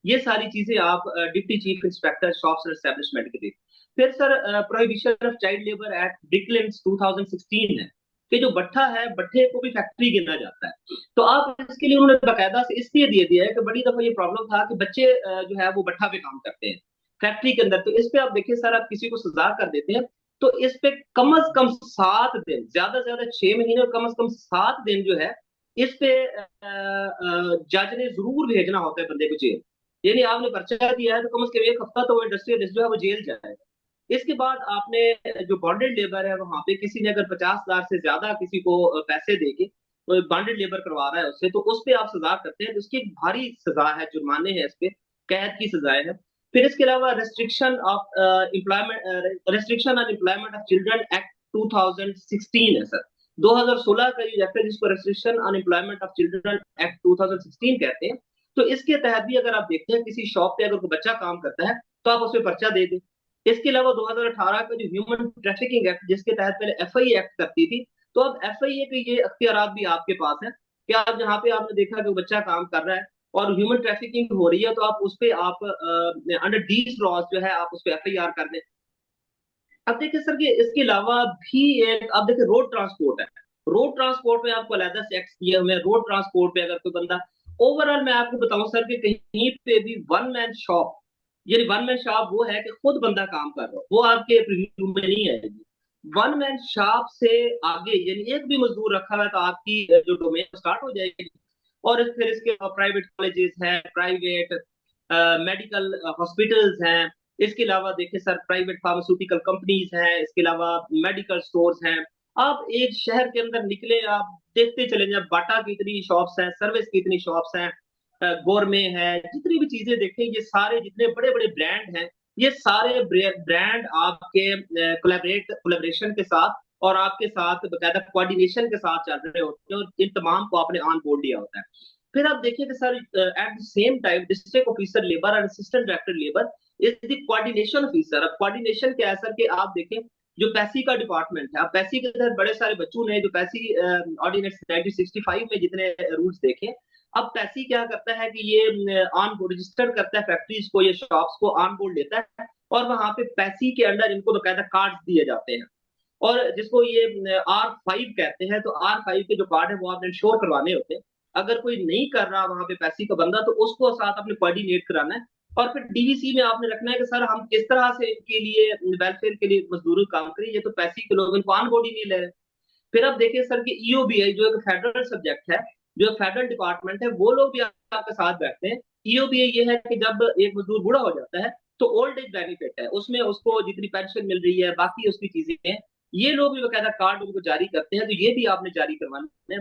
ये सारी चीजें आप deputy chief inspector shops and establishment के देखते हैं। फिर sir prohibition of child labour act brick kilns 2016 है, कि जो भट्ठा है, भट्ठे को भी फैक्ट्री गिना जाता है। तो आप इसके लिए उन्होंने बाकायदा से इसलिए दे दिया है कि बड़ी दफा ये प्रॉब्लम था कि बच्चे जो है वो भट्ठा पे काम करते हैं फैक्ट्री के अंदर, तो इस पे आप देखिए सर, आप किसी को सजा कर देते हैं, तो इस पे कम से कम 7 दिन, ज्यादा से ज्यादा 6 महीने, और कम से कम 7 दिन जो है, इस पे जज ने जरूर भेजना होता है बंदे को जेल। यानी आपने पर्चा दिया है तो कम से कम एक हफ्ता तो वो इंडस्ट्रियलिस्ट जो है वो जेल जाएगा। इसके बाद आपने जो बॉन्डेड लेबर है, वहां पे किसी ने अगर 50,000 से ज्यादा किसी को पैसे देके तो बॉन्डेड लेबर करवा रहा है उससे, तो उस पे आप सजा करते हैं, तो उसकी एक भारी सजा है, जुर्माने हैं, इस पे कैद की सजाएं हैं। फिर इसके अलावा restriction on employment of children act 2016 है सर। 2016 का ये एक्ट है जिसको restriction on employment of children act 2016 कहते हैं। तो इसके तहत भी अगर आप देखते हैं किसी शॉप पे अगर कोई बच्चा काम करता है तो आप उस पर पर्चा दे दें। इसके अलावा 2018 का जो ह्यूमन ट्रैफिकिंग एक्ट जिसके तहत पहले एफआई एक्ट करती थी, तो अब एफआईए के ये अख्तियारात भी आपके पास है कि आप जहाँ पे आपने देखा कि बच्चा काम कर रहा है और ह्यूमन ट्रैफिकिंग हो रही है, तो आप उस पे आप अंडर डीज लॉज जो है आप उस पे एफआईआर कर दें। अब देखिए सर कि इसके अलावा भी एक आप देखिए रोड ट्रांसपोर्ट है। रोड ट्रांसपोर्ट में आपको अलग से एक्ट किए हुए हैं। रोड ट्रांसपोर्ट पे अगर कोई बंदा, ओवरऑल मैं आपको बताऊं सर कि कहीं पे भी वन मैन शॉप, यानी वन मैन शॉप वो है कि खुद बंदा काम कर रहा हो, वो आपके प्रीव्यू में नहीं आएगी। वन मैन शॉप से आगे यानी एक भी मजदूर रखा हुआ है तो आपकी जो डोमेन स्टार्ट हो जाएगी। और फिर इसके प्राइवेट कॉलेजेस हैं, प्राइवेट मेडिकल हॉस्पिटल्स हैं, इसके अलावा देखिए सर प्राइवेट फार्मास्यूटिकल कंपनीज हैं, इसके अलावा मेडिकल स्टोर्स हैं। आप एक शहर के अंदर निकले, आप देखते चले जाए बाटा की इतनी शॉप्स हैं, सर्विस की इतनी शॉप्स हैं, गोरमे है, जितनी भी चीजें देखें ये सारे जितने बड़े बड़े ब्रांड हैं, ये सारे ब्रांड आपके कोलेबरेशन के साथ और आपके साथ बकायदा कोऑर्डिनेशन के साथ चल रहे होते हैं और इन तमाम को आपने ऑन बोर्ड लिया होता है। फिर आप देखिए कि sir at the same time district officer labour और assistant director labour is the coordination officer. अब कोऑर्डिनेशन क्या है सर कि आप देखें जो पैसी का डिपार्टमेंट है, अब पैसी के तहत बड़े सारे बच्चों ने जो पैसी ऑर्डिनेंस 1965 में जितने रूल्स देखे, अब पैसी क्या करता है कि ये ऑन बोर्ड रजिस्टर करता है फैक्ट्रीज को, ये शॉप्स को ऑन बोर्ड लेता है और वहां पे पैसी के अंडर इनको बकायदा कार्ड दिए जाते हैं और जिसको ये R5 कहते हैं। तो R5 के जो कार्ड है वो आपने इंश्योर करवाने होते हैं। अगर कोई नहीं कर रहा वहां पे पैसी का बंदा तो उसको साथ अपने कोऑर्डिनेट कराना है और फिर डीवीसी में आपने रखना है कि सर हम किस तरह से इनके लिए वेलफेयर के लिए मजदूरों काम करें, ये तो पैसी के लोग इनको ऑन बोर्ड ही नहीं ले रहे। फिर आप देखिए सर कि ईओबीआई जो एक फेडरल सब्जेक्ट है, जो फेडरल डिपार्टमेंट है, वो लोग भी आपके साथ बैठते हैं। ईओबीआई ये है कि जब एक मजदूर बूढ़ा हो जाता है तो ओल्ड एज बेनिफिट है, उसमें उसको जितनी पेंशन मिल रही है बाकी उसकी चीजें हैं, ये लोग भी बकायदा कार्ड उनको जारी करते हैं, तो ये भी आपने जारी करवाना है।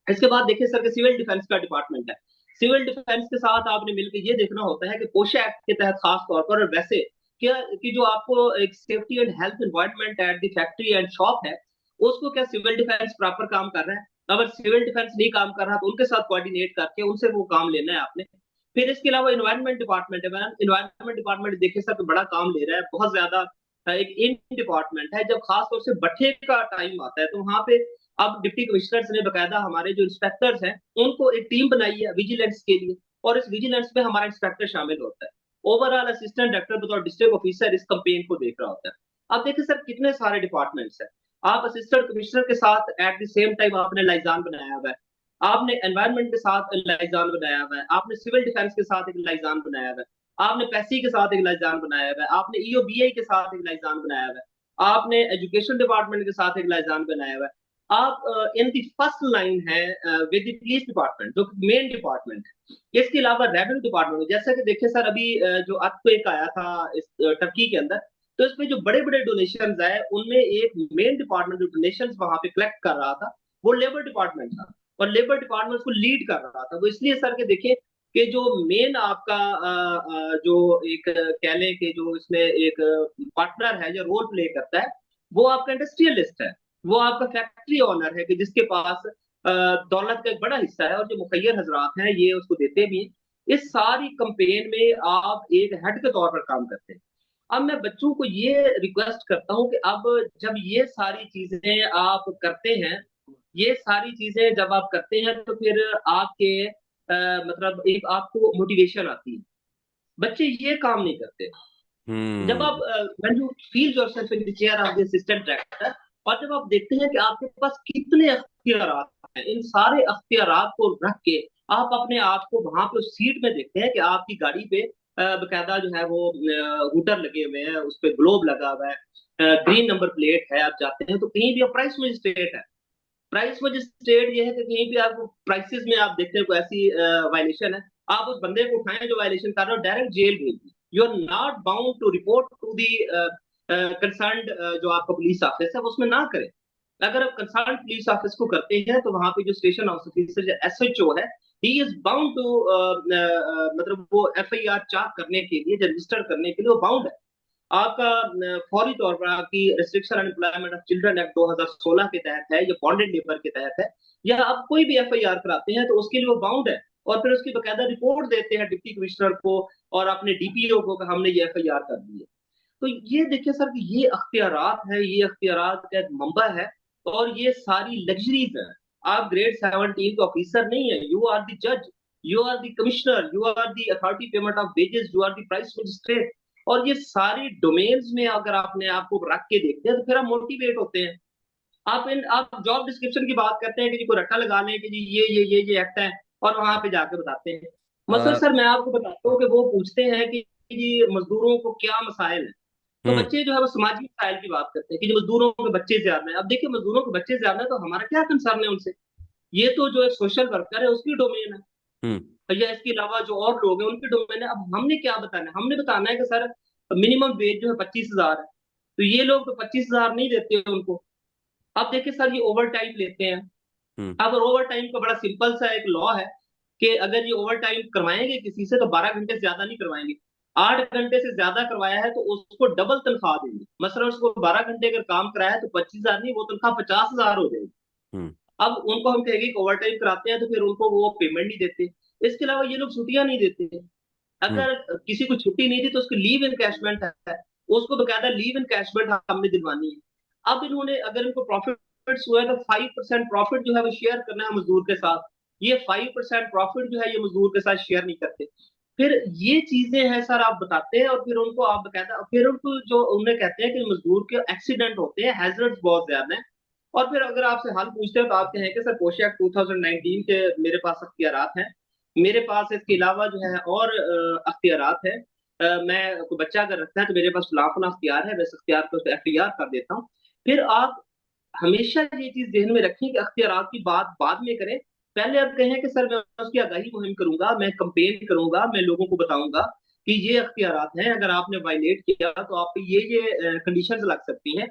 इसके बाद देखिए सर कि सिविल डिफेंस का डिपार्टमेंट है। सिविल डिफेंस के साथ आपने मिलकर ये देखना होता है कि पोशा एक्ट के तहत खास तौर पर और वैसे क्या कि जो आपको एक safety and health environment at the factory and shop है, उसको क्या सिविल डिफेंस प्रॉपर काम कर रहा है। अगर सिविल डिफेंस नहीं काम कर रहा तो उनके साथ कोऑर्डिनेट करके उनसे वो काम लेना है आपने। फिर इसके अलावा इन्वायरमेंट डिपार्टमेंट है मैम। इन्वायरमेंट डिपार्टमेंट देखिए सर तो बड़ा काम ले रहा है, बहुत ज्यादा एक इन डिपार्टमेंट है। जब खास तौर से भट्ठे का टाइम आता है तो वहां पे अब डिप्टी कमिश्नर्स ने बकायदा हमारे जो इंस्पेक्टर्स हैं उनको एक टीम बनाई है विजिलेंस के लिए और इस विजिलेंस में हमारा इंस्पेक्टर शामिल होता है। ओवरऑल असिस्टेंट डायरेक्टर बतौर डिस्ट्रिक्ट ऑफिसर इस कंपेन को देख रहा होता है। अब देखिए सर कितने सारे डिपार्टमेंट्स हैं। आप असिस्टेंट कमिश्नर के साथ एट द सेम टाइम आपने लाइजान बनाया हुआ है, आपने एनवायरमेंट के साथ लाइजान बनाया हुआ है, आपने सिविल डिफेंस के साथ एक लाइजान बनाया हुआ है, आपने पैसी के साथ एक लाइजान बनाया हुआ है, आपने ईओबीआई के साथ एक लाइजान बनाया हुआ है, आपने एजुकेशन डिपार्टमेंट के साथ एक लाइजान बनाया हुआ है। आप इन दी फर्स्ट लाइन है विद द पुलिस डिपार्टमेंट जो मेन डिपार्टमेंट है। इसके अलावा रेवेन्यू डिपार्टमेंट जैसा कि देखिए सर अभी जो अर्थक्वेक आया था इस टर्की के अंदर, तो इसमें जो बड़े बड़े डोनेशन आए उनमें एक मेन डिपार्टमेंट जो डोनेशन वहां पे कलेक्ट कर रहा था वो लेबर डिपार्टमेंट था और लेबर डिपार्टमेंट को लीड कर रहा था। वो इसलिए सर के देखिए कि जो मेन आपका जो एक कह लें कि जो इसमें एक पार्टनर है जो रोल प्ले करता है वो आपका इंडस्ट्रियलिस्ट है, वो आपका फैक्ट्री ओनर है कि जिसके पास दौलत का एक बड़ा हिस्सा है और जो मुखैर हजरात हैं ये उसको देते भी हैं। इस सारी कंपेन में आप एक हेड के तौर पर काम करते हैं। अब मैं बच्चों को ये रिक्वेस्ट करता हूँ कि अब जब ये सारी चीजें आप करते हैं, ये सारी चीजें जब आप करते हैं तो फिर आपके मतलब एक आपको मोटिवेशन आती है। बच्चे ये काम नहीं करते। जब आप when you feel yourself in the chair of the assistant director और जब आप देखते हैं कि आपके पास कितने अख्तियारात हैं, इन सारे अख्तियारात को रख के आप अपने आप को वहां पे उस सीट में देखते हैं कि आपकी गाड़ी पे बकायदा जो है वो हूटर लगे हुए हैं, उस पे ग्लोब लगा हुआ है, ग्रीन नंबर प्लेट है, आप जाते हैं तो कहीं भी प्राइस मजिस्ट्रेट है। प्राइस मजिस्ट्रेट ये है कि कहीं भी आपको प्राइसेस में आप देखते हैं कोई ऐसी वायलेशन है, आप उस बंदे को उठाएं जो वायलेशन कर रहा है, डायरेक्ट जेल भेज दें। You are not bound to report to the concerned जो आपका पुलिस ऑफिस है उसमें ना करें। अगर आप कंसर्न पुलिस ऑफिस को करते हैं तो वहां पे जो स्टेशन हाउस ऑफिसर एसएचओ है ही इज बाउंड टू, मतलब वो FIR चार्ज करने के लिए, रजिस्टर करने के लिए वो बाउंड है। आपका फौरी तौर पर आपकी restriction employment of children act 2016 के तहत है, या बॉन्डेड लेबर के तहत है, या आप कोई भी FIR कराते हैं तो उसके लिए वो बाउंड है, और फिर उसकी बकायदा रिपोर्ट देते हैं डिप्टी कमिश्नर को और अपने DPO को कि हमने ये FIR कर दी है। तो ये देखिए सर कि ये अख्तियारात है, ये अख्तियारात का एक मंबा है, और ये सारी लग्जरीज है। आप ग्रेड 17 के ऑफिसर नहीं है, यू आर द जज, you are the commissioner, you are the authority payment of wages, you are the price magistrate. और ये सारी डोमेन्स में अगर आपने आपको रख के देखते हैं तो फिर आप मोटिवेट होते हैं। आप जॉब डिस्क्रिप्शन की बात करते हैं कि जी कोई रट्टा लगा लें कि जी ये एक्ट है, और वहां पे जाके बताते हैं। मतलब
अ,
सर मैं आपको बताता हूँ कि वो पूछते हैं कि जी मजदूरों को क्या मसाइल है, तो
हम्म
बच्चे जो है वो समाजी मसाइल की बात करते हैं कि जी मजदूरों के बच्चे ज्यादा हैं। अब देखिए मजदूरों के बच्चे ज्यादा है तो हमारा क्या कंसर्न है उनसे, ये तो जो एक सोशल वर्कर है उसकी डोमेन
हम्म
है, या इसके अलावा जो और लोग हैं उनकी डोमेन है। अब हमने क्या बताना है, हमने बताना है कि सर मिनिमम वेज जो है 25,000 है, तो ये लोग तो 25,000 नहीं देते उनको। अब देखिए सर ये ओवर टाइम लेते हैं।
हम्म
अब ओवर टाइम का बड़ा सिंपल सा एक लॉ है कि अगर ये ओवर टाइम करवाएंगे किसी से तो 12 घंटे से ज्यादा नहीं करवाएंगे। 8 घंटे से ज्यादा करवाया है तो उसको डबल तनख्वाह देंगे। मसलन उसको 12 घंटे अगर काम कराया है तो 25,000 नहीं, वो तनख्वाह 50,000 हो जाएगी।
हम्म
अब उनको हम कहेंगे कि ओवर टाइम कराते हैं तो फिर उनको वो पेमेंट नहीं देते। इसके अलावा ये लोग छुट्टियां नहीं देते।
हम्म
अगर किसी को छुट्टी नहीं दी तो उसकी लीव इनकैशमेंट है, उसको बकायदा लीव इनकैशमेंट हमने दिलवानी है। अब इन्होंने अगर इनको प्रॉफिट हुआ है तो 5% प्रॉफिट जो है वो शेयर करना है मजदूर के साथ। ये 5% प्रॉफिट जो है ये मजदूर के साथ शेयर नहीं करते। फिर ये चीजें हैं सर, आप बताते हैं और फिर उनको आप बकायदा, फिर उनको जो उन्हें कहते हैं कि मजदूर के एक्सीडेंट होते हैं, हैजर्ड्स बहुत ज्यादा है। और फिर अगर आपसे हाल पूछते हैं तो आप कहें कि सर पोशिया 2019 के मेरे पास अख्तियारात हैं। मेरे पास इसके अलावा जो है और अख्तियारात है। मैं कोई बच्चा अगर रखता है तो मेरे पास फलां फलां अख्तियार है, मैं इस अख्तियार को FIR कर देता हूँ। फिर आप हमेशा ये चीज ध्यान में रखें कि अख्तियारात की बात बाद में करें। पहले आप कहें कि सर मैं उसकी आगाही मुहिम करूंगा, मैं कंपेन करूंगा, मैं लोगों को बताऊंगा कि ये अख्तियारात हैं, अगर आपने वायलेट किया तो आप पे ये कंडीशंस लग सकती हैं,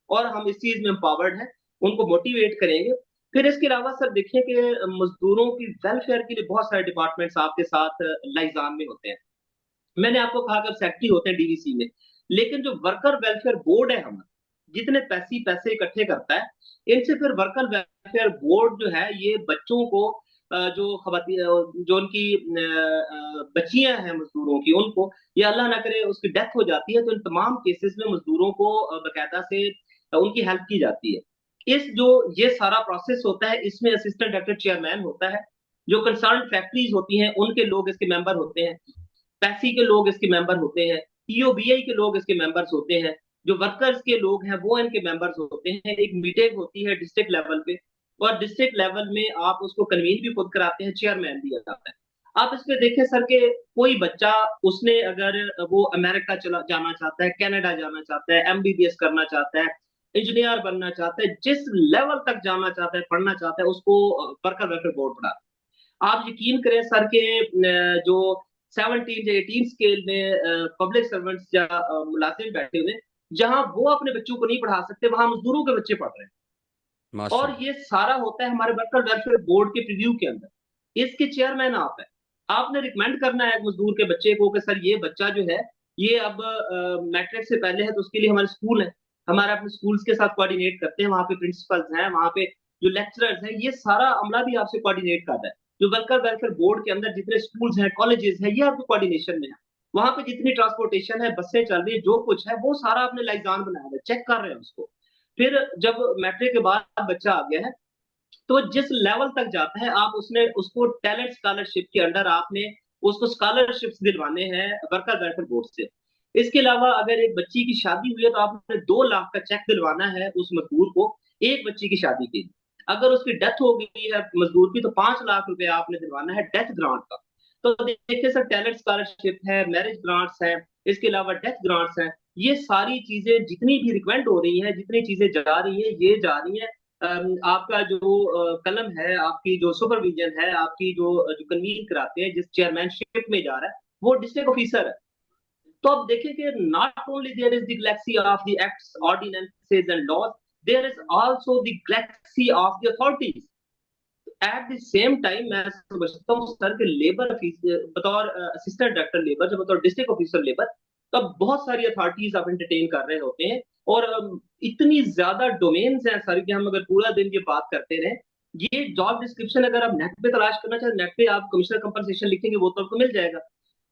और हम इस चीज में एम्पावर्ड हैं, उनको मोटिवेट करेंगे। फिर इसके अलावा सर देखिए कि मजदूरों की वेलफेयर के लिए बहुत सारे डिपार्टमेंट्स आपके साथ लाइजान में होते हैं। मैंने आपको कहा कि सेक्रेटरी होते हैं DVC में, लेकिन जो वर्कर वेलफेयर बोर्ड है हमारा, जितने पैसे इकट्ठे करता है, इनसे फिर वर्कर वेलफेयर बोर्ड जो है ये बच्चों को जो खवाती जो उनकी बच्चियां हैं मजदूरों की, उनको या अल्लाह ना करे उसकी डेथ हो जाती है तो इन तमाम केसेस में मजदूरों को बकायदा से उनकी हेल्प की जाती है। इस जो ये सारा प्रोसेस होता है इसमें असिस्टेंट डायरेक्टर चेयरमैन होता है, जो कंसर्न फैक्ट्रीज होती हैं उनके लोग इसके मेंबर होते हैं, पैसी के लोग इसके मेंबर होते हैं, TOBI के लोग इसके मेंबर्स होते हैं, जो वर्कर्स के लोग हैं वो इनके मेंबर्स होते हैं। एक मीटिंग होती है डिस्ट्रिक्ट लेवल पे, और डिस्ट्रिक्ट लेवल में आप उसको कन्वीन भी खुद कराते हैं, चेयरमैन भी आता है। आप इस पे देखें सर के कोई बच्चा, उसने अगर वो अमेरिका चला जाना चाहता है, कनाडा जाना चाहता है, MBBS करना चाहता है, इंजीनियर बनना चाहता है, जिस लेवल तक जाना चाहता है, पढ़ना चाहता है, उसको वर्कर वेलफेयर बोर्ड पढ़ा। आप यकीन करें सर के जो 17 या 18 स्केल में पब्लिक सर्वेंट्स या मुलाजिम बैठे हुए, जहां वो अपने बच्चों को नहीं पढ़ा सकते वहां मजदूरों के बच्चे पढ़ रहे हैं। और
माशाल्लाह।
ये सारा होता है हमारे वर्कर वेलफेयर बोर्ड के प्रीव्यू के अंदर। इसके चेयरमैन आप है। आपने रिकमेंड करना है एक मजदूर के बच्चे को कि सर ये बच्चा जो है ये अब मैट्रिक से पहले है, तो उसके लिए हमारे स्कूल है, हमारे अपने स्कूल्स के साथ कोऑर्डिनेट करते हैं, वहां पे प्रिंसिपल्स हैं, वहां पे जो लेक्चरर्स हैं, ये सारा अमला भी आपसे कोऑर्डिनेट कर रहा है। जो वर्कर वेलफेयर बोर्ड के अंदर जितने स्कूल्स हैं, कॉलेजेस हैं, ये आपके कोऑर्डिनेशन में है। वहां पे जितनी ट्रांसपोर्टेशन है, बसें चल रही है, जो कुछ है वो सारा आपने लाइजान बनाया है, चेक कर रहे हैं उसको। फिर जब मैट्रिक के बाद बच्चा आ गया है तो जिस लेवल तक जाता है आप उसने उसको टैलेंट स्कॉलरशिप के अंडर आपने उसको स्कॉलरशिप्स दिलवाने हैं वर्कर वेलफेयर बोर्ड से। इसके अलावा अगर एक बच्ची की शादी हुई है तो आपने 2 लाख का चेक दिलवाना है उस मजदूर को, एक बच्ची की शादी के लिए। अगर उसकी डेथ हो गई है मजदूर की तो 5 लाख रुपए आपने दिलवाना है डेथ ग्रांट का। तो देखिए सर टैलेंट स्कॉलरशिप है, मैरिज ग्रांट्स है, इसके अलावा डेथ ग्रांट्स है। ये सारी चीजें जितनी भी रिकमेंड हो रही हैं, जितनी चीजें जा रही है, ये जा रही है आपका जो कलम है, आपकी जो सुपरविजन है, आपकी जो कन्वीन कराते हैं, जिस चेयरमैनशिप में जा रहा है वो डिस्ट्रिक्ट ऑफिसर है। तो अब देखिए कि not only there is the galaxy of the acts, ordinances and laws, there is also the galaxy of the authorities. At the same time मैं समझता हूँ सर के लेबर बतौर असिस्टेंट डायरेक्टर लेबर, जब बतौर डिस्ट्रिक्ट ऑफिसर लेबर, तब बहुत सारी अथॉरिटीज आप एंटरटेन कर रहे होते हैं। और इतनी ज्यादा डोमेन्स हैं सर कि हम अगर पूरा दिन ये बात करते रहे, ये जॉब डिस्क्रिप्शन अगर आप नेट पे तलाश करना चाहें, नेट पे आप कमिश्नर कंपनसेशन लिखेंगे वो तो आपको मिल जाएगा।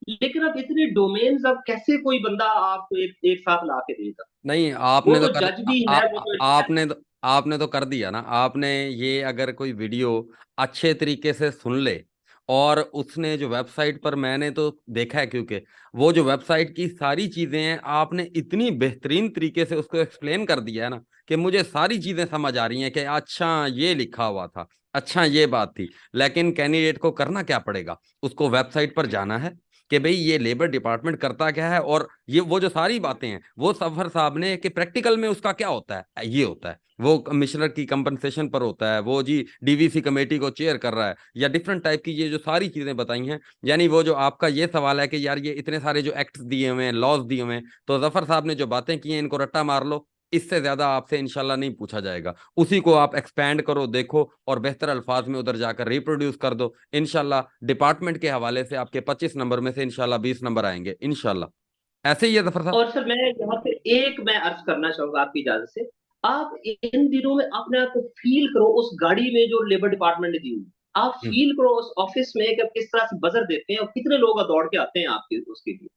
लेकिन अब इतने डोमेन्स, अब कैसे कोई बंदा आपको एक एक साथ ला के देगा?
नहीं,
वो
आपने तो
तो
कर
जज भी है, वो तो
आपने तो कर दिया ना। आपने ये अगर कोई वीडियो अच्छे तरीके से सुन ले, और उसने जो वेबसाइट पर, मैंने तो देखा है क्योंकि वो जो वेबसाइट की सारी चीजें हैं, आपने इतनी बेहतरीन तरीके से उसको एक्सप्लेन कर दिया है ना कि मुझे सारी चीजें समझ आ रही हैं कि अच्छा ये लिखा हुआ था, अच्छा ये बात थी। लेकिन कैंडिडेट को करना क्या पड़ेगा? उसको वेबसाइट पर जाना है कि भाई ये लेबर डिपार्टमेंट करता क्या है, और ये वो जो सारी बातें हैं वो सफर साहब ने कि प्रैक्टिकल में उसका क्या होता है, ये होता है वो कमिश्नर की कंपनसेशन पर होता है, वो जी डीवीसी कमेटी को चेयर कर रहा है, या डिफरेंट टाइप की ये जो सारी चीजें बताई हैं। यानी वो जो आपका ये सवाल है कि यार ये इतने सारे जो एक्ट्स दिए हुए हैं, लॉज दिए हुए हैं, तो जफर साहब ने जो बातें की हैं इनको रट्टा मार लो, इससे ज्यादा आपसे इंशाल्लाह नहीं पूछा जाएगा। उसी को आप एक्सपैंड करो, देखो, और बेहतर अल्फाज में उधर जाकर रिप्रोड्यूस कर दो। इंशाल्लाह डिपार्टमेंट के हवाले से आपके 25 नंबर में से इंशाल्लाह 20 नंबर आएंगे इंशाल्लाह। ऐसे ही है जफर साहब।
और सर मैं यहाँ पे एक मैं अर्ज करना चाहूंगा आपकी इजाजत से। आप इन दिनों में अपने आप को फील करो उस गाड़ी में जो लेबर डिपार्टमेंट ने दी हुई। आप
हम्म।
फील करो उस ऑफिस में कि आप किस तरह से बजर देते हैं और कितने लोग दौड़ के आते हैं आपके उसके लिए।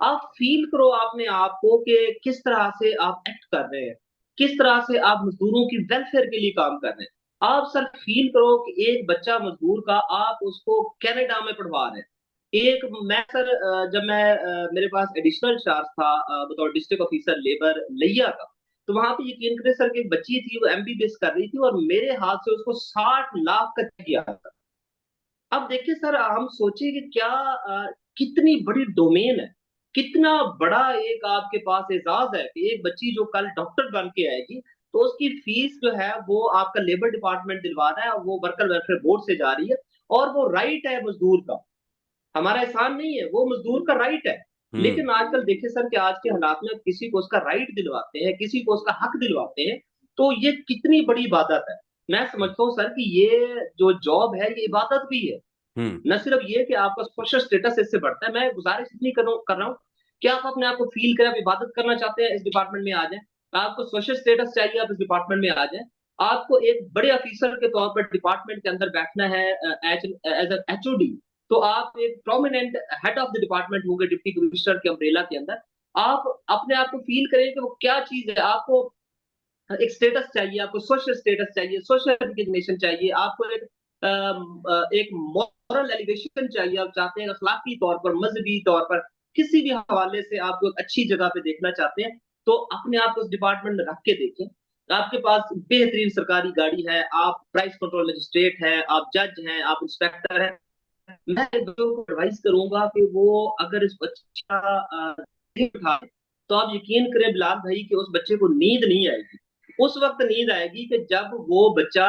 आप फील करो अपने आप को कि किस तरह से आप एक्ट कर रहे हैं, किस तरह से आप मजदूरों की वेलफेयर के लिए काम कर रहे हैं। आप सर फील करो कि एक बच्चा मजदूर का आप उसको कनाडा में पढ़वा रहे हैं। एक मैं सर जब मैं मेरे पास एडिशनल चार्ज था बतौर डिस्ट्रिक्ट ऑफिसर लेबर लिया का, तो वहां पे यकीन करें सर कि एक बच्ची थी, वो एमबीबीएस कर रही थी और मेरे हाथ से उसको 60 लाख का चेक किया था। अब देखिए सर, हम सोचिए कि क्या कितनी बड़ी डोमेन है, कितना बड़ा एक आपके पास एजाज है कि एक बच्ची जो कल डॉक्टर बन के आएगी, तो उसकी फीस जो है वो आपका लेबर डिपार्टमेंट दिलवा रहा है और वो वर्कर वेलफेयर बोर्ड से जा रही है। और वो राइट है मजदूर का, हमारा एहसान नहीं है, वो मजदूर का राइट है।
हम्म।
लेकिन आजकल देखिए सर कि आज के हालात में किसी को उसका राइट दिलवाते हैं, किसी को उसका हक दिलवाते हैं, तो ये कितनी बड़ी इबादत है। मैं समझता हूँ सर कि ये जो जॉब है ये इबादत भी है।
हम्म।
न सिर्फ ये कि आपका सोशल स्टेटस इससे बढ़ता है, मैं गुजारिश इतनी कर रहा हूँ कि आप अपने आप को फील करें, आप इबादत करना चाहते हैं इस डिपार्टमेंट में आ जाएं। आपको सोशल स्टेटस चाहिए, आप इस डिपार्टमेंट में आ जाएं। आपको एक बड़े अफीसर के तौर पर डिपार्टमेंट के अंदर बैठना है एज एन एचओडी, तो आप एक prominent head of the department होंगे डिप्टी कमिश्नर के अम्ब्रेला के अंदर। आप अपने आप को फील करें कि वो क्या चीज है। आपको एक स्टेटस चाहिए, आपको सोशल स्टेटस चाहिए, सोशल रिकग्निशन चाहिए, आपको एक मॉरल एलिवेशन चाहिए। आप चाहते हैं अखलाकी तौर पर, मजहबी तौर पर, किसी भी हवाले से आपको एक अच्छी जगह पे देखना चाहते हैं, तो अपने आप को उस डिपार्टमेंट में रख के देखें। आपके पास बेहतरीन सरकारी गाड़ी है, आप प्राइस कंट्रोल मजिस्ट्रेट हैं, आप जज हैं, आप इंस्पेक्टर हैं। मैं बच्चों को एडवाइस करूंगा कि वो अगर इस बच्चे का नहीं उठाए, तो आप यकीन करें बिलाल भाई कि उस बच्चे को नींद नहीं आएगी। उस वक्त नींद आएगी कि जब वो बच्चा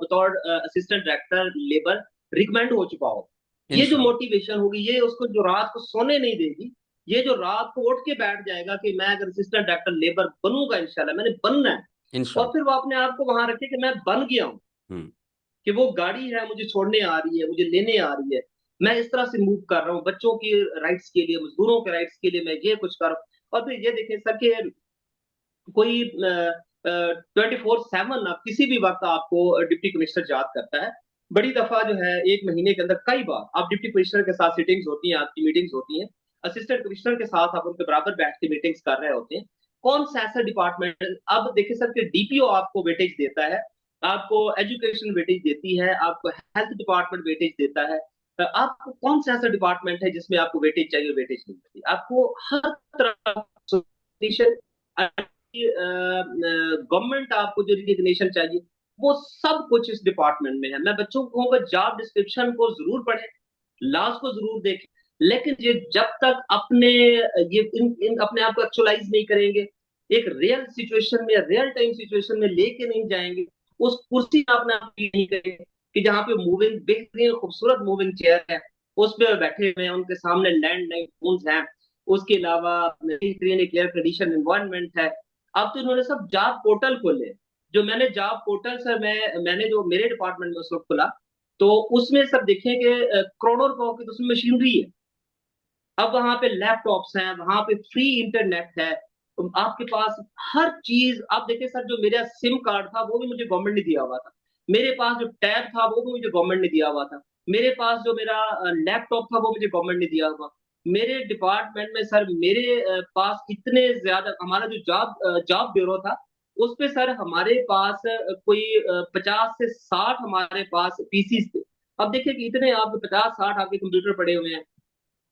बतौर असिस्टेंट डायरेक्टर लेबर रिकमेंड हो चुका हो। ये जो
इंशाल्लाह।
मोटिवेशन होगी, ये उसको जो रात को सोने नहीं देगी। ये जो रात को उठ के बैठ जाएगा कि मैं अगर असिस्टेंट डायरेक्टर लेबर बनूंगा, इंशाल्लाह मैंने बनना है। और
इंशाल्लाह।
फिर वो अपने आप को वहां रखे कि मैं बन गया हूँ,
हम्म।
कि वो गाड़ी है मुझे छोड़ने आ रही है, मुझे लेने आ रही है, मैं इस तरह से मूव कर रहा हूँ बच्चों की राइट्स के लिए, मजदूरों के राइट्स के लिए मैं ये कुछ कर रहा हूँ। और फिर ये देखें सर कि कोई 24/7 आप किसी भी वक्त आपको डिप्टी कमिश्नर याद करता है। बड़ी दफा जो है एक महीने के अंदर कई बार आप डिप्टी कमिश्नर के साथ सिटिंग्स होती हैं, आपकी मीटिंग्स होती हैं, असिस्टेंट कमिश्नर के साथ आप उनके बराबर बैठ के मीटिंग्स कर रहे होते हैं। कौन सा ऐसा डिपार्टमेंट, अब देखिए सर कि डीपीओ आपको वेटेज देता है, आपको एजुकेशन वेटेज देती है, आपको हेल्थ डिपार्टमेंट वेटेज देता है। आपको कौन सा ऐसा डिपार्टमेंट है जिसमें आपको वेटेज चाहिए, वेटेज नहीं मिलती आपको? हर तरह गवर्नमेंट आपको जो रिकग्निशन चाहिए, वो सब कुछ इस डिपार्टमेंट में है। मैं बच्चों को कहूंगा जॉब डिस्क्रिप्शन को जरूर पढ़ें, लॉज को जरूर देखें, लेकिन ये जब तक अपने ये इन अपने आप को एक्चुअलाइज नहीं करेंगे, एक रियल सिचुएशन में, रियल टाइम सिचुएशन में लेके नहीं जाएंगे, उस कुर्सी में अपने आप फील नहीं करेंगे कि जहाँ पे मूविंग बेहतरीन खूबसूरत मूविंग चेयर है, उस पे बैठे हुए हैं, उनके सामने लैंडलाइन फोन्स हैं, उसके अलावा बेहतरीन एक एयर कंडीशन एनवायरनमेंट है। अब तो इन्होंने सब जॉब पोर्टल खोले, जो मैंने जॉब पोर्टल सर मैंने जो मेरे डिपार्टमेंट में उस वक्त खुला, तो उसमें सर देखें कि करोड़ों रुपयों की तो उसमें मशीनरी है। अब वहां पे लैपटॉप्स हैं, वहां पे फ्री इंटरनेट है, तो आपके पास हर चीज। आप देखिए सर, जो मेरा सिम कार्ड था वो भी मुझे गवर्नमेंट ने दिया हुआ था, मेरे पास जो टैब था वो भी मुझे गवर्नमेंट ने दिया हुआ था, मेरे पास जो मेरा लैपटॉप था वो मुझे गवर्नमेंट ने दिया हुआ। मेरे डिपार्टमेंट में सर मेरे पास इतने ज्यादा, हमारा जो जॉब ब्यूरो था उस पे सर हमारे पास कोई 50 से 60 हमारे पास पीसीस थे। अब देखिए कि इतने आप 50-60 आपके कंप्यूटर पड़े हुए हैं।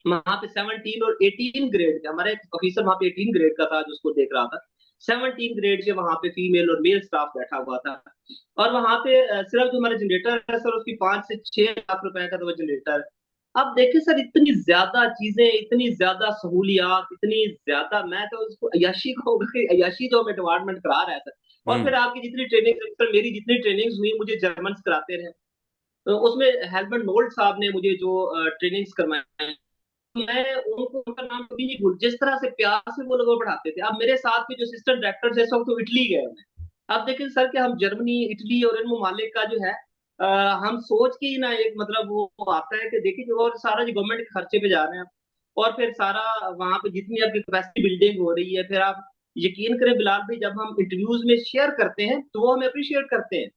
वहां पे 17 और 18 ग्रेड के, हमारा एक ऑफिसर वहां पे 18 ग्रेड का था जो उसको देख रहा था। 17 ग्रेड के वहां पे फीमेल और मेल स्टाफ बैठा हुआ था। और वहां पे सिर्फ जो हमारा जनरेटर है सर, उसकी 5 से 6 लाख रुपए का था वो जनरेटर। अब देखिए सर, इतनी ज्यादा चीजें, इतनी ज्यादा सहूलियात, इतनी ज्यादा, मैं तो उसको अयाशी कहूंगा कि अयाशी जो हमें डिपार्टमेंट करा रहा है सर। और फिर
हम्म।
आपकी जितनी ट्रेनिंग सर, मेरी जितनी ट्रेनिंग्स हुई मुझे जर्मन कराते रहे। तो उसमें हेलमेट नोल्ड साहब ने मुझे जो ट्रेनिंग्स करवाई, मैं उनको उनका नाम कभी नहीं भूल, जिस तरह से प्यार से वो लोग पढ़ाते थे। अब मेरे साथ के जो असिस्टेंट डायरेक्टर है सब तो इटली गए हैं। अब देखिए सर कि हम जर्मनी, इटली और इन ममालिक का जो है अ, हम सोच के ही ना एक मतलब वो आता है कि देखिए जो, और सारा जो गवर्नमेंट के खर्चे पे जा रहे हैं। और फिर सारा वहां पे जितनी आपकी कैपेसिटी बिल्डिंग हो रही है, फिर आप यकीन करें बिलाल भाई, जब हम इंटरव्यूज में शेयर करते हैं तो वो हमें अप्रिशिएट करते हैं